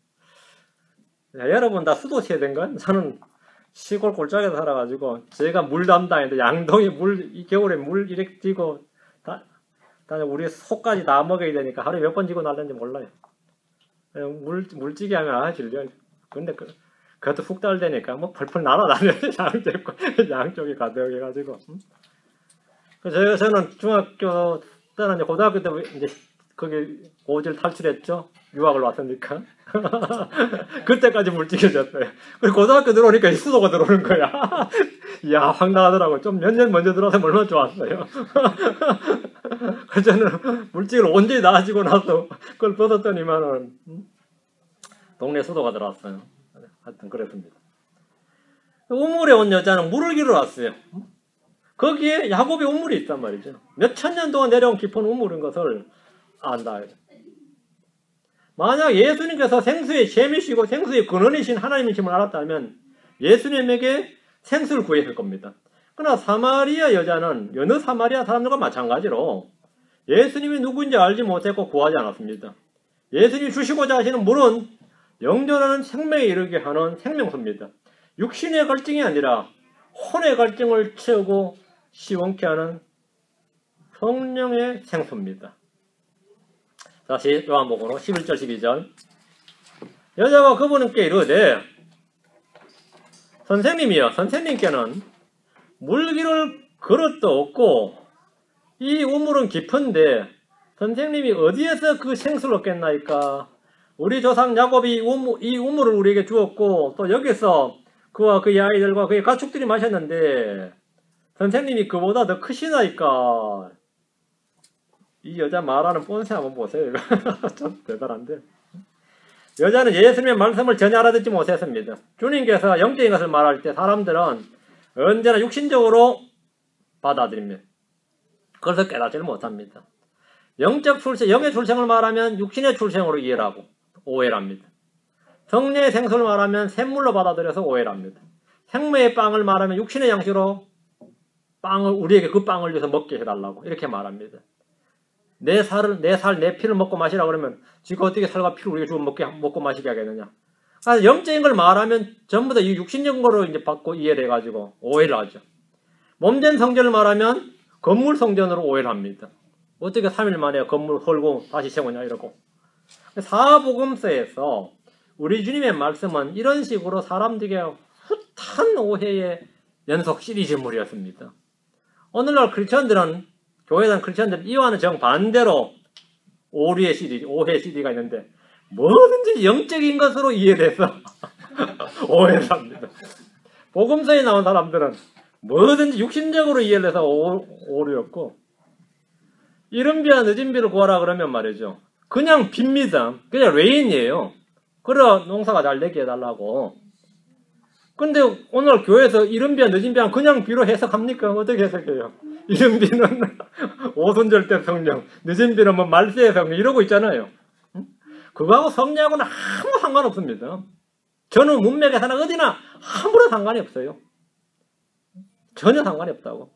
야, 여러분 다 수도 세대인가? 저는 시골 골짜기에 살아가지고 제가 물 담당인데 양동이 이 겨울에 물 이렇게 띄고 우리 소까지 다 먹어야 되니까 하루에 몇 번 지고 날는지 몰라요. 물찌개 하면 질려요. 근데 그것도 훅 달되니까 뭐 펄펄 날아다녀요. 양쪽이 가득해가지고. 그래서 저는 중학교 때는 이제 고등학교 때 이제 거기 고지를 탈출했죠. 유학을 왔으니까. 그때까지 물찌개졌어요. 그리고 고등학교 들어오니까 수도가 들어오는 거야. 이야, 확 나가더라고. 좀 몇 년 먼저 들어와서 얼마나 좋았어요. 그래서 저는 물찌개를 온전히 나아지고 나서 그걸 벗었더니만은 동네 수도가 들어왔어요. 하여튼 그랬습니다. 우물에 온 여자는 물을 기르러 왔어요. 거기에 야곱의 우물이 있단 말이죠. 몇천 년 동안 내려온 깊은 우물인 것을 안다. 만약 예수님께서 생수의 샘이시고 생수의 근원이신 하나님이심을 알았다면 예수님에게 생수를 구했을 겁니다. 그러나 사마리아 여자는 여느 사마리아 사람들과 마찬가지로 예수님이 누구인지 알지 못했고 구하지 않았습니다. 예수님이 주시고자 하시는 물은 영존하는 생명에 이르게 하는 생명수입니다. 육신의 갈증이 아니라 혼의 갈증을 채우고 시원케 하는 성령의 생수입니다. 다시 요한복음으로 11절 12절 여자가 그분께 이르되 선생님이여 선생님께는 물기를 그릇도 없고 이 우물은 깊은데 선생님이 어디에서 그 생수를 얻겠나이까? 우리 조상 야곱이 이 우물을 우리에게 주었고 또 여기서 그와 그의 아이들과 그의 가축들이 마셨는데 선생님이 그보다 더 크시나이까? 이 여자 말하는 뻔세 한번 보세요. 참 대단한데. 여자는 예수님의 말씀을 전혀 알아듣지 못했습니다. 주님께서 영적인 것을 말할 때 사람들은 언제나 육신적으로 받아들입니다. 그래서 깨닫지를 못합니다. 영적 출생, 영의 출생을 말하면 육신의 출생으로 이해를 하고 오해를 합니다. 성령의 생수를 말하면 샘물로 받아들여서 오해를 합니다. 생명의 빵을 말하면 육신의 양식으로 우리에게 그 빵을 위해서 먹게 해달라고 이렇게 말합니다. 내 피를 먹고 마시라 그러면 지가 어떻게 살과 피를 우리가 주고 먹고 마시게 하겠느냐. 그래서 영적인 걸 말하면 전부 다 육신적인 거로 이제 받고 이해를 해가지고 오해를 하죠. 몸된 성전을 말하면 건물 성전으로 오해를 합니다. 어떻게 3일 만에 건물 헐고 다시 세우냐 이러고. 사복음서에서 우리 주님의 말씀은 이런 식으로 사람들에게 숱한 오해의 연속 시리즈물이었습니다. 오늘날 크리스천들은 교회에 대한 크리스천들은 이와는 정반대로 오해 시리가 있는데 뭐든지 영적인 것으로 이해돼서 오해를 합니다. 복음서에 나온 사람들은 뭐든지 육신적으로 이해를 해서 오류였고 이른 비와 늦은 비를 구하라 그러면 말이죠. 그냥 빕니다. 그냥 레인이에요. 그래 농사가 잘 되게 해달라고. 근데 오늘 교회에서 이른 비와 늦은 비와 그냥 비로 해석합니까? 어떻게 해석해요? 이른 비는 오순절 때 성령, 늦은 비는 뭐 말세의 성령 이러고 있잖아요. 그거하고 성령하고는 아무 상관없습니다. 저는 문맥에 사나 어디나 아무런 상관이 없어요. 전혀 상관이 없다고.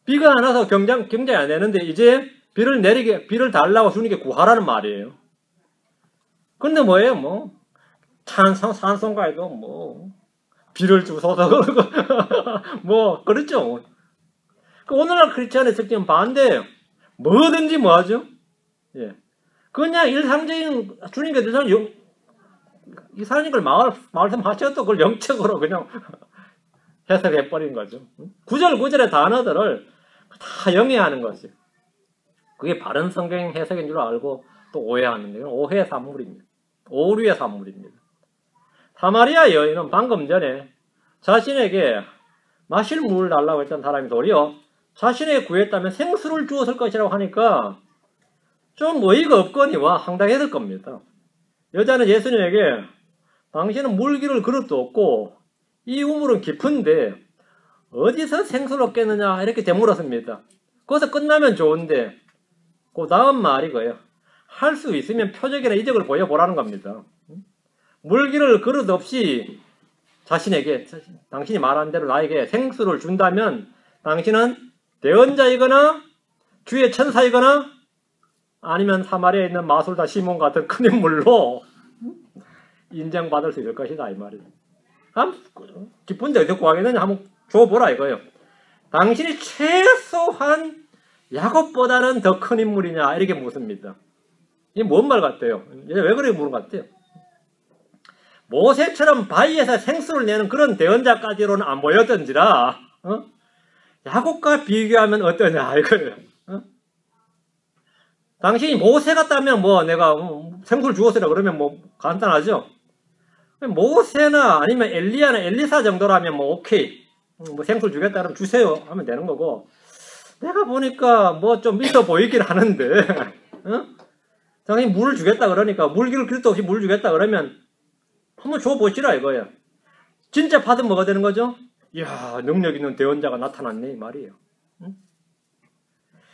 비가 안 와서 경장이 안 되는데 이제 비를 달라고 주님께 구하라는 말이에요. 근데 뭐예요? 뭐 산송가에도 뭐 비를 주소서 뭐 그렇죠. 오늘날 크리스천의 특징은 반대예요. 뭐든지 뭐하죠? 예. 그냥 일상적인 주님께 이상한 걸 말씀하셔도 그걸 영적으로 그냥 해석해버린 거죠. 구절구절의 단어들을 다 영해하는 것이에요. 그게 바른 성경 해석인 줄 알고 또 오해하는 거예요. 오해의 산물입니다. 오류의 산물입니다. 사마리아 여인은 방금 전에 자신에게 마실 물을 달라고 했던 사람이 도리어 자신에게 구했다면 생수를 주었을 것이라고 하니까 좀 어이가 없거니와 황당했을 겁니다. 여자는 예수님에게 당신은 물기를 그릇도 없고 이 우물은 깊은데 어디서 생수를 얻겠느냐 이렇게 되물었습니다. 거기서 끝나면 좋은데 그 다음 말이 거예요. 할 수 있으면 표적이나 이적을 보여보라는 겁니다. 물기를 그릇 없이 자신에게 당신이 말한 대로 나에게 생수를 준다면 당신은 대언자이거나 주의 천사이거나 아니면 사마리아에 있는 마술다 시몬 같은 큰 인물로 인정받을 수 있을 것이다 이 말이에요. 기쁜데 어떻게 구하겠느냐 한번 줘보라 이거예요. 당신이 최소한 야곱보다는 더 큰 인물이냐 이렇게 묻습니다. 이게 뭔 말 같아요? 왜 그렇게 물은 것 같아요? 모세처럼 바위에서 생수를 내는 그런 대언자까지로는 안 보였던지라 야곱과 비교하면 어떠냐 이거예요. 당신이 모세 같다면 뭐 내가 생수를 주었으라 그러면 뭐 간단하죠. 모세나 아니면 엘리야나 엘리사 정도라면 뭐 오케이 뭐 생수를 주겠다 그러면 주세요 하면 되는 거고 내가 보니까 뭐 좀 있어 보이긴 하는데 당신이 물을 주겠다 그러니까 물기를 그릇도 없이 물을 주겠다 그러면 한번 줘보시라 이거예요. 진짜 받으면 뭐가 되는 거죠? 이야 능력 있는 대언자가 나타났네 이 말이에요.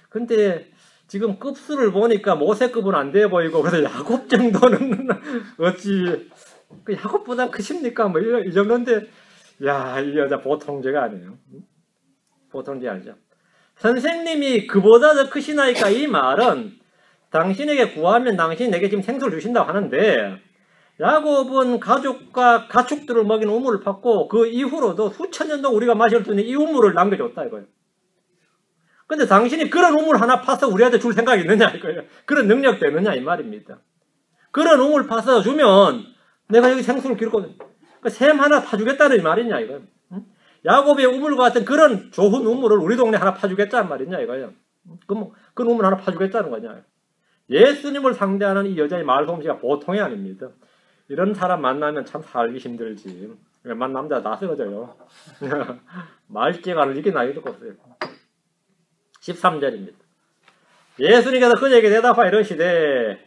근데 지금 급수를 보니까 모세급은 안 돼 보이고 그래서 야곱 정도는 어찌 그 야곱보다 크십니까? 뭐 이 정도인데 야 이 여자 보통 죄가 아니에요. 보통 죄 아니죠. 선생님이 그보다 더 크시나이까 이 말은 당신에게 구하면 당신이 내게 지금 생수를 주신다고 하는데 야곱은 가족과 가축들을 먹이는 우물을 팠고 그 이후로도 수천 년 동안 우리가 마실 수 있는 이 우물을 남겨줬다 이거예요. 근데 당신이 그런 우물 하나 파서 우리한테 줄 생각이 있느냐 이거예요. 그런 능력 되느냐 이 말입니다. 그런 우물 파서 주면 내가 여기 생수를 기르고 샘 하나 파주겠다는 이 말이냐 이거예요. 야곱의 우물과 같은 그런 좋은 우물을 우리 동네 하나 파주겠다는 말이냐 이거예요. 그럼 그 우물 하나 파주겠다는 거냐. 예수님을 상대하는 이 여자의 말솜씨가 보통이 아닙니다. 이런 사람 만나면 참 살기 힘들지. 웬만 남자 나서져요. 말재간을 이렇게 나이 듣고 없어요. 13절입니다. 예수님께서 그에게 대답하여 이르시되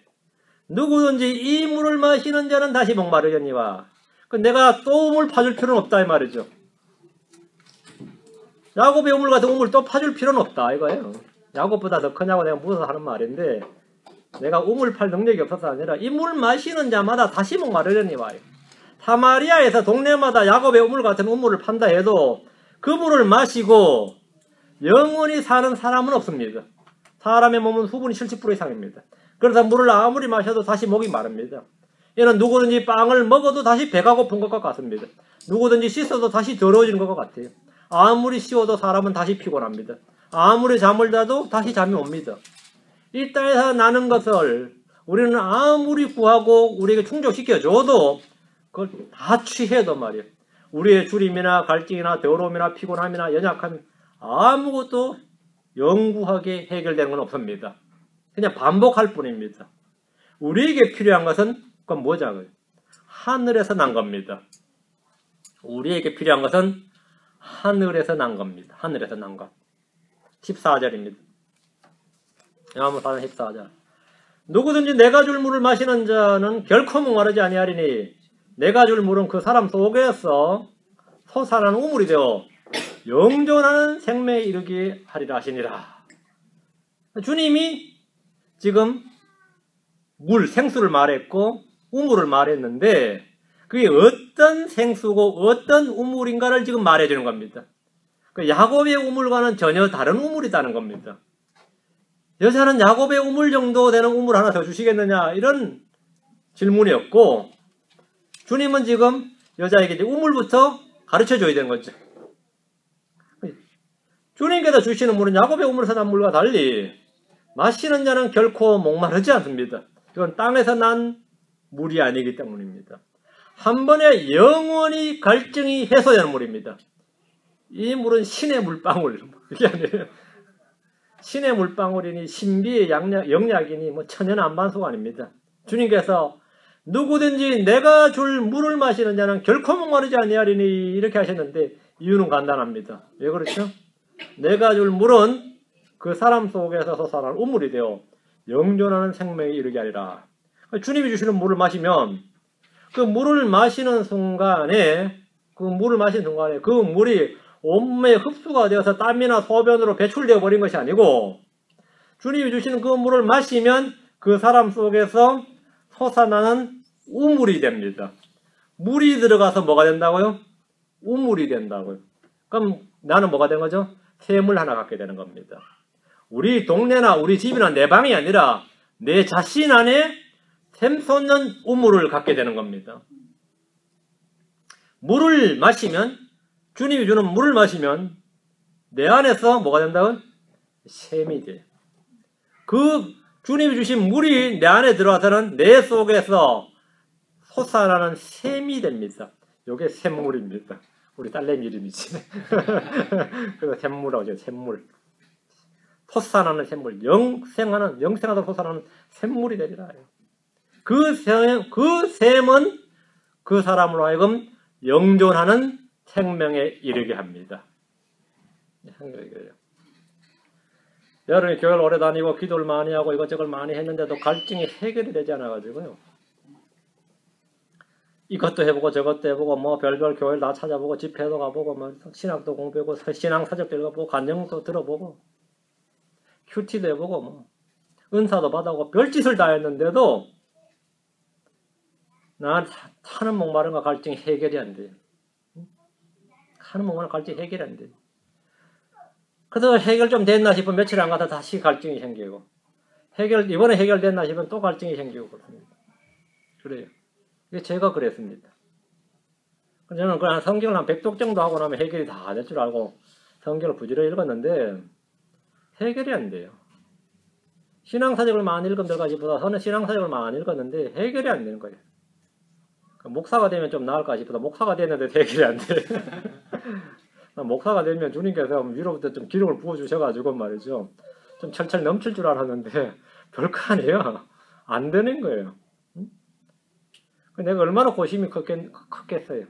누구든지 이 물을 마시는 자는 다시 목마르겠니와 내가 또 우물 파줄 필요는 없다 이 말이죠. 야곱의 우물 같은 우물 또 파줄 필요는 없다 이거예요. 야곱보다 더 크냐고 내가 물어서 하는 말인데 내가 우물 팔 능력이 없어서 아니라 이 물 마시는 자마다 다시 목마르려니 와요. 사마리아에서 동네마다 야곱의 우물 같은 우물을 판다 해도 그 물을 마시고 영원히 사는 사람은 없습니다. 사람의 몸은 수분이 70% 이상입니다. 그래서 물을 아무리 마셔도 다시 목이 마릅니다. 이는 누구든지 빵을 먹어도 다시 배가 고픈 것과 같습니다. 누구든지 씻어도 다시 더러워지는 것과 같아요. 아무리 씌워도 사람은 다시 피곤합니다. 아무리 잠을 자도 다시 잠이 옵니다. 이 땅에서 나는 것을 우리는 아무리 구하고 우리에게 충족시켜줘도 그걸 다 취해도 말이에요. 우리의 주림이나 갈증이나 더러움이나 피곤함이나 연약함이 아무것도 영구하게 해결되는 건 없습니다. 그냥 반복할 뿐입니다. 우리에게 필요한 것은 그건 뭐냐고요? 하늘에서 난 겁니다. 우리에게 필요한 것은 하늘에서 난 겁니다. 하늘에서 난 것. 14절입니다. 야고보서 4장 14절. 누구든지 내가 줄 물을 마시는 자는 결코 목마르지 아니하리니 내가 줄 물은 그 사람 속에서 솟아나는 우물이 되어 영존하는 생명에 이르게 하리라 하시니라. 주님이 지금 물, 생수를 말했고 우물을 말했는데 그게 어떤 생수고 어떤 우물인가를 지금 말해주는 겁니다. 그 야곱의 우물과는 전혀 다른 우물이라는 겁니다. 여자는 야곱의 우물 정도 되는 우물 하나 더 주시겠느냐 이런 질문이었고 주님은 지금 여자에게 이제 우물부터 가르쳐줘야 되는 거죠. 주님께서 주시는 물은 야곱의 우물에서 난 물과 달리 마시는 자는 결코 목마르지 않습니다. 이건 땅에서 난 물이 아니기 때문입니다. 한 번에 영원히 갈증이 해소되는 물입니다. 이 물은 신의 물방울, 그게 아니에요. 신의 물방울이니 신비의 영약이니 뭐 천연 안반수가 아닙니다. 주님께서 누구든지 내가 줄 물을 마시는 자는 결코 목마르지 아니하리니 이렇게 하셨는데 이유는 간단합니다. 왜 그렇죠? 내가 줄 물은 그 사람 속에서 솟아나는 우물이 되어 영존하는 생명에 이르게 하리라. 주님이 주시는 물을 마시면 그 물을 마시는 순간에 그 물이 온몸에 흡수가 되어서 땀이나 소변으로 배출되어 버린 것이 아니고 주님이 주시는 그 물을 마시면 그 사람 속에서 솟아나는 우물이 됩니다. 물이 들어가서 뭐가 된다고요? 우물이 된다고요. 그럼 나는 뭐가 된 거죠? 샘을 하나 갖게 되는 겁니다. 우리 동네나 우리 집이나 내 방이 아니라 내 자신 안에 샘솟는 우물을 갖게 되는 겁니다. 물을 마시면 주님이 주는 물을 마시면 내 안에서 뭐가 된다고요? 샘이 돼요. 그 주님이 주신 물이 내 안에 들어와서는 내 속에서 솟아나는 샘이 됩니다. 이게 샘물입니다. 우리 딸내미 이름이지. 그래서 샘물이라고 하죠. 샘물. 솟아나는 샘물. 영생하다 솟아나는 샘물이 되리라. 그 샘은 그 사람으로 하여금 영존하는 생명에 이르게 합니다. 여러분이 교회를 오래 다니고 기도를 많이 하고 이것저것 많이 했는데도 갈증이 해결이 되지 않아가지고요. 이것도 해보고 저것도 해보고 뭐 별별 교회를 다 찾아보고 집회도 가보고 뭐 신학도 공부하고 신앙사적도 읽어보고 간증도 들어보고 큐티도 해보고 뭐 은사도 받아보고 별짓을 다 했는데도 난 타는 목마름과 갈증이 해결이 안 돼요. 타는 목마름 갈증이 해결이 안 돼요. 그래서 해결 좀 됐나 싶으면 며칠 안 가다 다시 갈증이 생기고 이번에 해결됐나 싶으면 또 갈증이 생기고 그렇습니다. 그래요. 이게 제가 그랬습니다. 저는 그냥 성경을 한 100독 정도 하고 나면 해결이 다 될 줄 알고 성경을 부지런히 읽었는데 해결이 안 돼요. 신앙사적을 많이 읽으면 될까지보다 저는 신앙사적을 많이 읽었는데 해결이 안 되는 거예요. 목사가 되면 좀 나을까 싶어서 목사가 됐는데 해결이 안 돼. 목사가 되면 주님께서 위로부터 좀 기름을 부어주셔가지고 말이죠. 좀 철철 넘칠 줄 알았는데 별거 아니에요. 안 되는 거예요. 내가 얼마나 고심이 컸겠어요.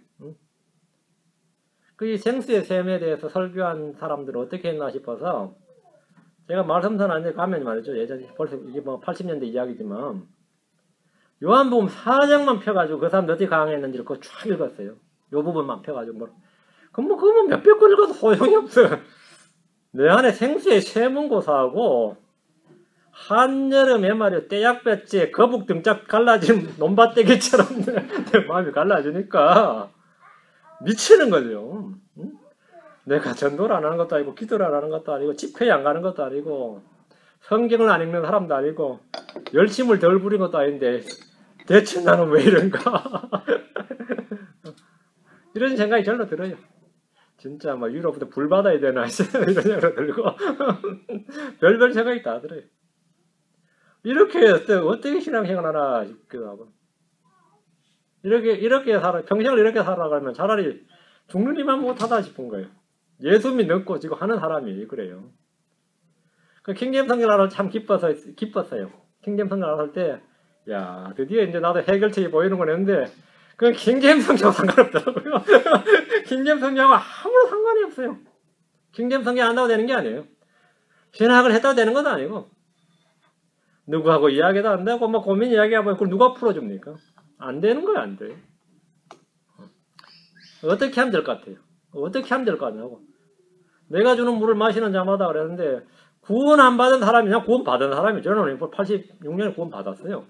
그 이 생수의 샘에 대해서 설교한 사람들은 어떻게 했나 싶어서 제가 말씀선언에 가면 말이죠. 예전에 벌써 이게 뭐 80년대 이야기지만 요한복음 4장만 펴가지고 그 사람들 어떻게 강했는지를 그거 쫙 읽었어요. 요 부분만 펴가지고 그거 몇백 권 읽어도 소용이 없어요. 내 안에 생수의 샘은 고사하고 한여름에 말이야 떼약볕에 거북 등짝 갈라진 논밭대기처럼 내 마음이 갈라지니까 미치는 거죠. 응? 내가 전도를 안 하는 것도 아니고 기도를 안 하는 것도 아니고 집회에 안 가는 것도 아니고 성경을 안 읽는 사람도 아니고 열심을 덜 부린 것도 아닌데 대체 나는 왜 이런가 이런 생각이 절로 들어요. 진짜 뭐 유럽부터 불 받아야 되나 이런 생각 들고 별별 생각이 다 들어요. 이렇게 어떻게 신앙생활 하나 싶기도 하고 이렇게 살아 평생을 이렇게 살아가면 차라리 죽는 이만 못하다 싶은 거예요. 예수 믿고 지금 하는 사람이 그래요. 그 킹제임 성경을 알아 참 기뻤어요. 킹제임 성경을 알았을 때, 야 드디어 이제 나도 해결책이 보이는 건 했는데, 그 킹제임 성경 상관없더라고요. 킹제임 성경하고 아무런 상관이 없어요. 킹제임 성경 안다고 되는 게 아니에요. 신학을 했다고 되는 것도 아니고, 누구하고 이야기도 안 되고, 뭐 고민 이야기하고, 그걸 누가 풀어줍니까? 안 되는 거예요, 안 돼요. 어떻게 하면 될 것 같아요? 어떻게 하면 될 것 같냐고. 내가 주는 물을 마시는 자마다 그랬는데, 구원 안 받은 사람이 그냥 구원 받은 사람이 저는 86년에 구원 받았어요.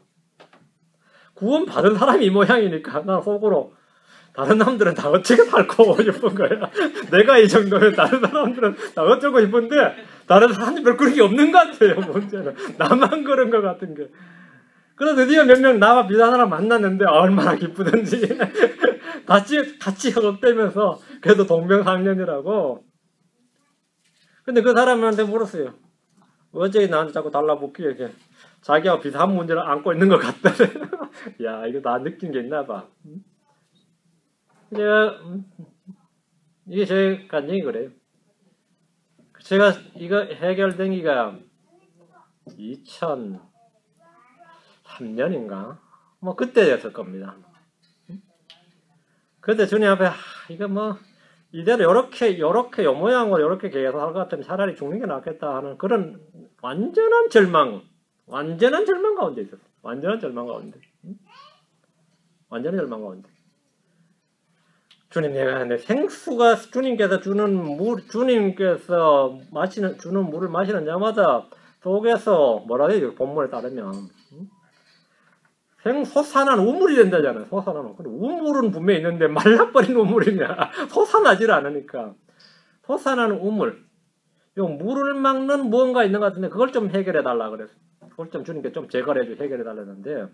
구원 받은 사람이 이 모양이니까 난 속으로 다른 남들은 다 어떻게 살고 싶은 거야. 내가 이 정도면 다른 사람들은 다 어쩌고 싶은데 다른 사람이 별 그런 게 없는 것 같아요. 문제는 나만 그런 것 같은 게. 그래서 드디어 몇 명 나와 비슷한 사람 만났는데 얼마나 기쁘든지 같이 협업되면서 그래도 동병상련이라고. 근데 그 사람한테 물었어요. 어제 나한테 자꾸 달라붙기에 이렇게 자기하고 비슷한 문제를 안고 있는 것 같다. 야, 이거 나 느낀 게 있나 봐. 이게 제 감정이 그래요. 제가 이거 해결된 기가 2003년인가? 뭐 그때였을 겁니다. 그때 주님 앞에 이거 뭐 이대로 요렇게 요 모양으로 요렇게 계속 할 것 같으면 차라리 죽는 게 낫겠다 하는 그런 완전한 절망 가운데 있었어요. 완전한 절망 가운데. 완전한 절망 가운데. 주님, 내 생수가 주님께서 주님께서 주는 물을 마시는 자마다 속에서 뭐라 해야 돼요? 본문에 따르면 솟아난 우물이 된다잖아요. 솟아나는. 근데 우물은 분명히 있는데 말라버린 우물이냐? 솟아나질 않으니까. 솟아나는 우물. 요 물을 막는 무언가 있는 것 같은데 그걸 좀 해결해 달라 그래서. 그걸 좀 주님께 좀 제거해 주 해결해 달라는데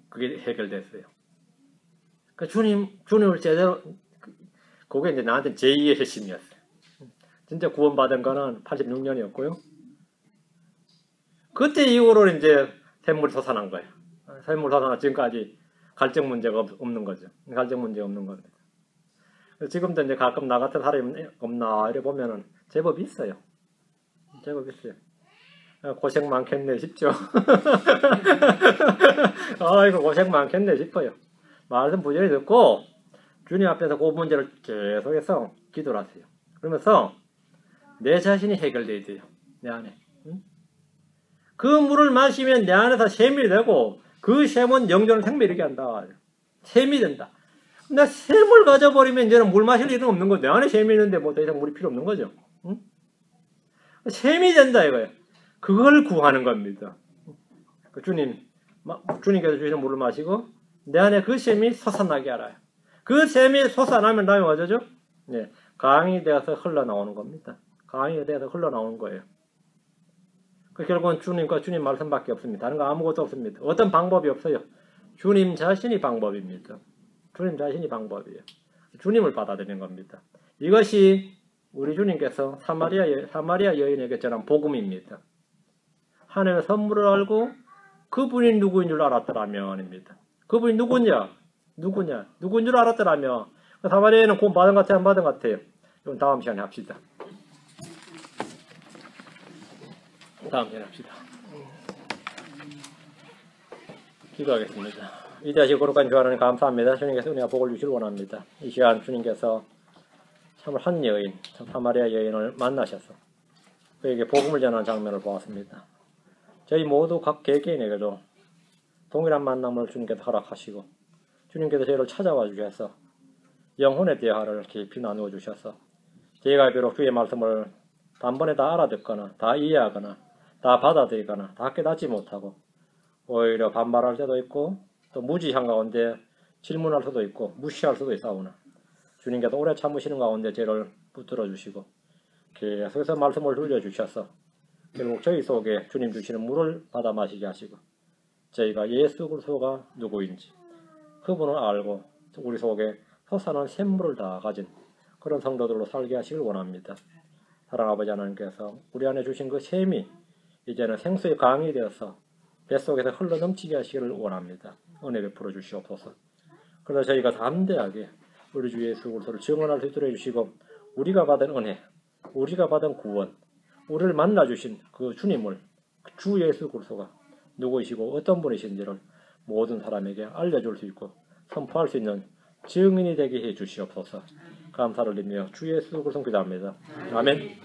그게 해결됐어요. 그 주님을 제대로 그게 이제 나한테 제2의 핵심이었어요. 진짜 구원받은 거는 86년이었고요. 그때 이후로 이제 샘물이 솟아난 거예요. 샘물이 솟아나 지금까지 갈증 문제가 없는 거죠. 갈증 문제가 없는 겁니다. 지금도 이제 가끔 나 같은 사람이 없나 이래 보면은 제법 있어요. 제법 있어요. 고생 많겠네 싶죠. 아이고 고생 많겠네 싶어요. 말씀 부지런히 듣고 주님 앞에서 그 문제를 계속해서 기도를 하세요. 그러면서 내 자신이 해결돼야 돼요. 내 안에. 응? 그 물을 마시면 내 안에서 샘이 되고 그 샘은 영존을 생명이게 한다. 샘이 된다. 근데 샘을 가져버리면 이제는 물 마실 일은 없는 거죠. 내 안에 샘이 있는데 뭐 더 이상 물이 필요 없는 거죠. 응? 샘이 된다 이거예요. 그걸 구하는 겁니다. 주님께서 주시는 물을 마시고 내 안에 그 샘이 솟아나게 알아요. 그 샘이 솟아나면 다음에 뭐죠? 네, 강이 되어서 흘러나오는 겁니다. 강이 되어서 흘러나오는 거예요. 결국은 주님과 주님 말씀밖에 없습니다. 다른 거 아무것도 없습니다. 어떤 방법이 없어요. 주님 자신이 방법입니다. 주님 자신이 방법이에요. 주님을 받아들이는 겁니다. 이것이 우리 주님께서 사마리아 여인에게 전한 복음입니다. 하나님의 선물을 알고 그분이 누구인 줄 알았더라면입니다. 그분이 누구냐? 누구인 줄 알았더라면 사마리아에는 구원 받은 것 같아요? 안 받은 것 같아요? 이건 다음 시간에 합시다. 다음 시간에 합시다. 기도하겠습니다. 이제하시고 거룩한 주 하나님 감사합니다. 주님께서 은혜와 복을 주시길 원합니다. 이 시간 주님께서 참을 한 여인, 사마리아 여인을 만나셔서 그에게 복음을 전하는 장면을 보았습니다. 저희 모두 각 개개인에게도 동일한 만남을 주님께서 허락하시고 주님께서 저희를 찾아와 주셔서 영혼의 대화를 깊이 나누어 주셔서 저희가 비록 주의 말씀을 단번에 다 알아듣거나 다 이해하거나 다 받아들이거나 다 깨닫지 못하고 오히려 반발할 때도 있고 또 무지한 가운데 질문할 수도 있고 무시할 수도 있사오나 주님께서 오래 참으시는 가운데 죄를 붙들어 주시고 계속해서 말씀을 흘려주셔서 결국 저희 속에 주님 주시는 물을 받아 마시게 하시고 저희가 예수 그리스도가 누구인지 그분을 알고 우리 속에 솟아나는 샘물을 다 가진 그런 성도들로 살게 하시길 원합니다. 사랑 아버지 하나님께서 우리 안에 주신 그 샘이 이제는 생수의 강이 되어서 뱃속에서 흘러넘치게 하시기를 원합니다. 은혜 베풀어 주시옵소서. 그래서 저희가 담대하게 우리 주 예수 그리스도를 증언할 수 있도록 해주시고 우리가 받은 은혜, 우리가 받은 구원, 우리를 만나주신 그 주님을 주 예수 그리스도가 누구이시고 어떤 분이신지를 모든 사람에게 알려줄 수 있고 선포할 수 있는 증인이 되게 해 주시옵소서. 감사를 드리며 주 예수 그리스도 기도합니다. 아멘.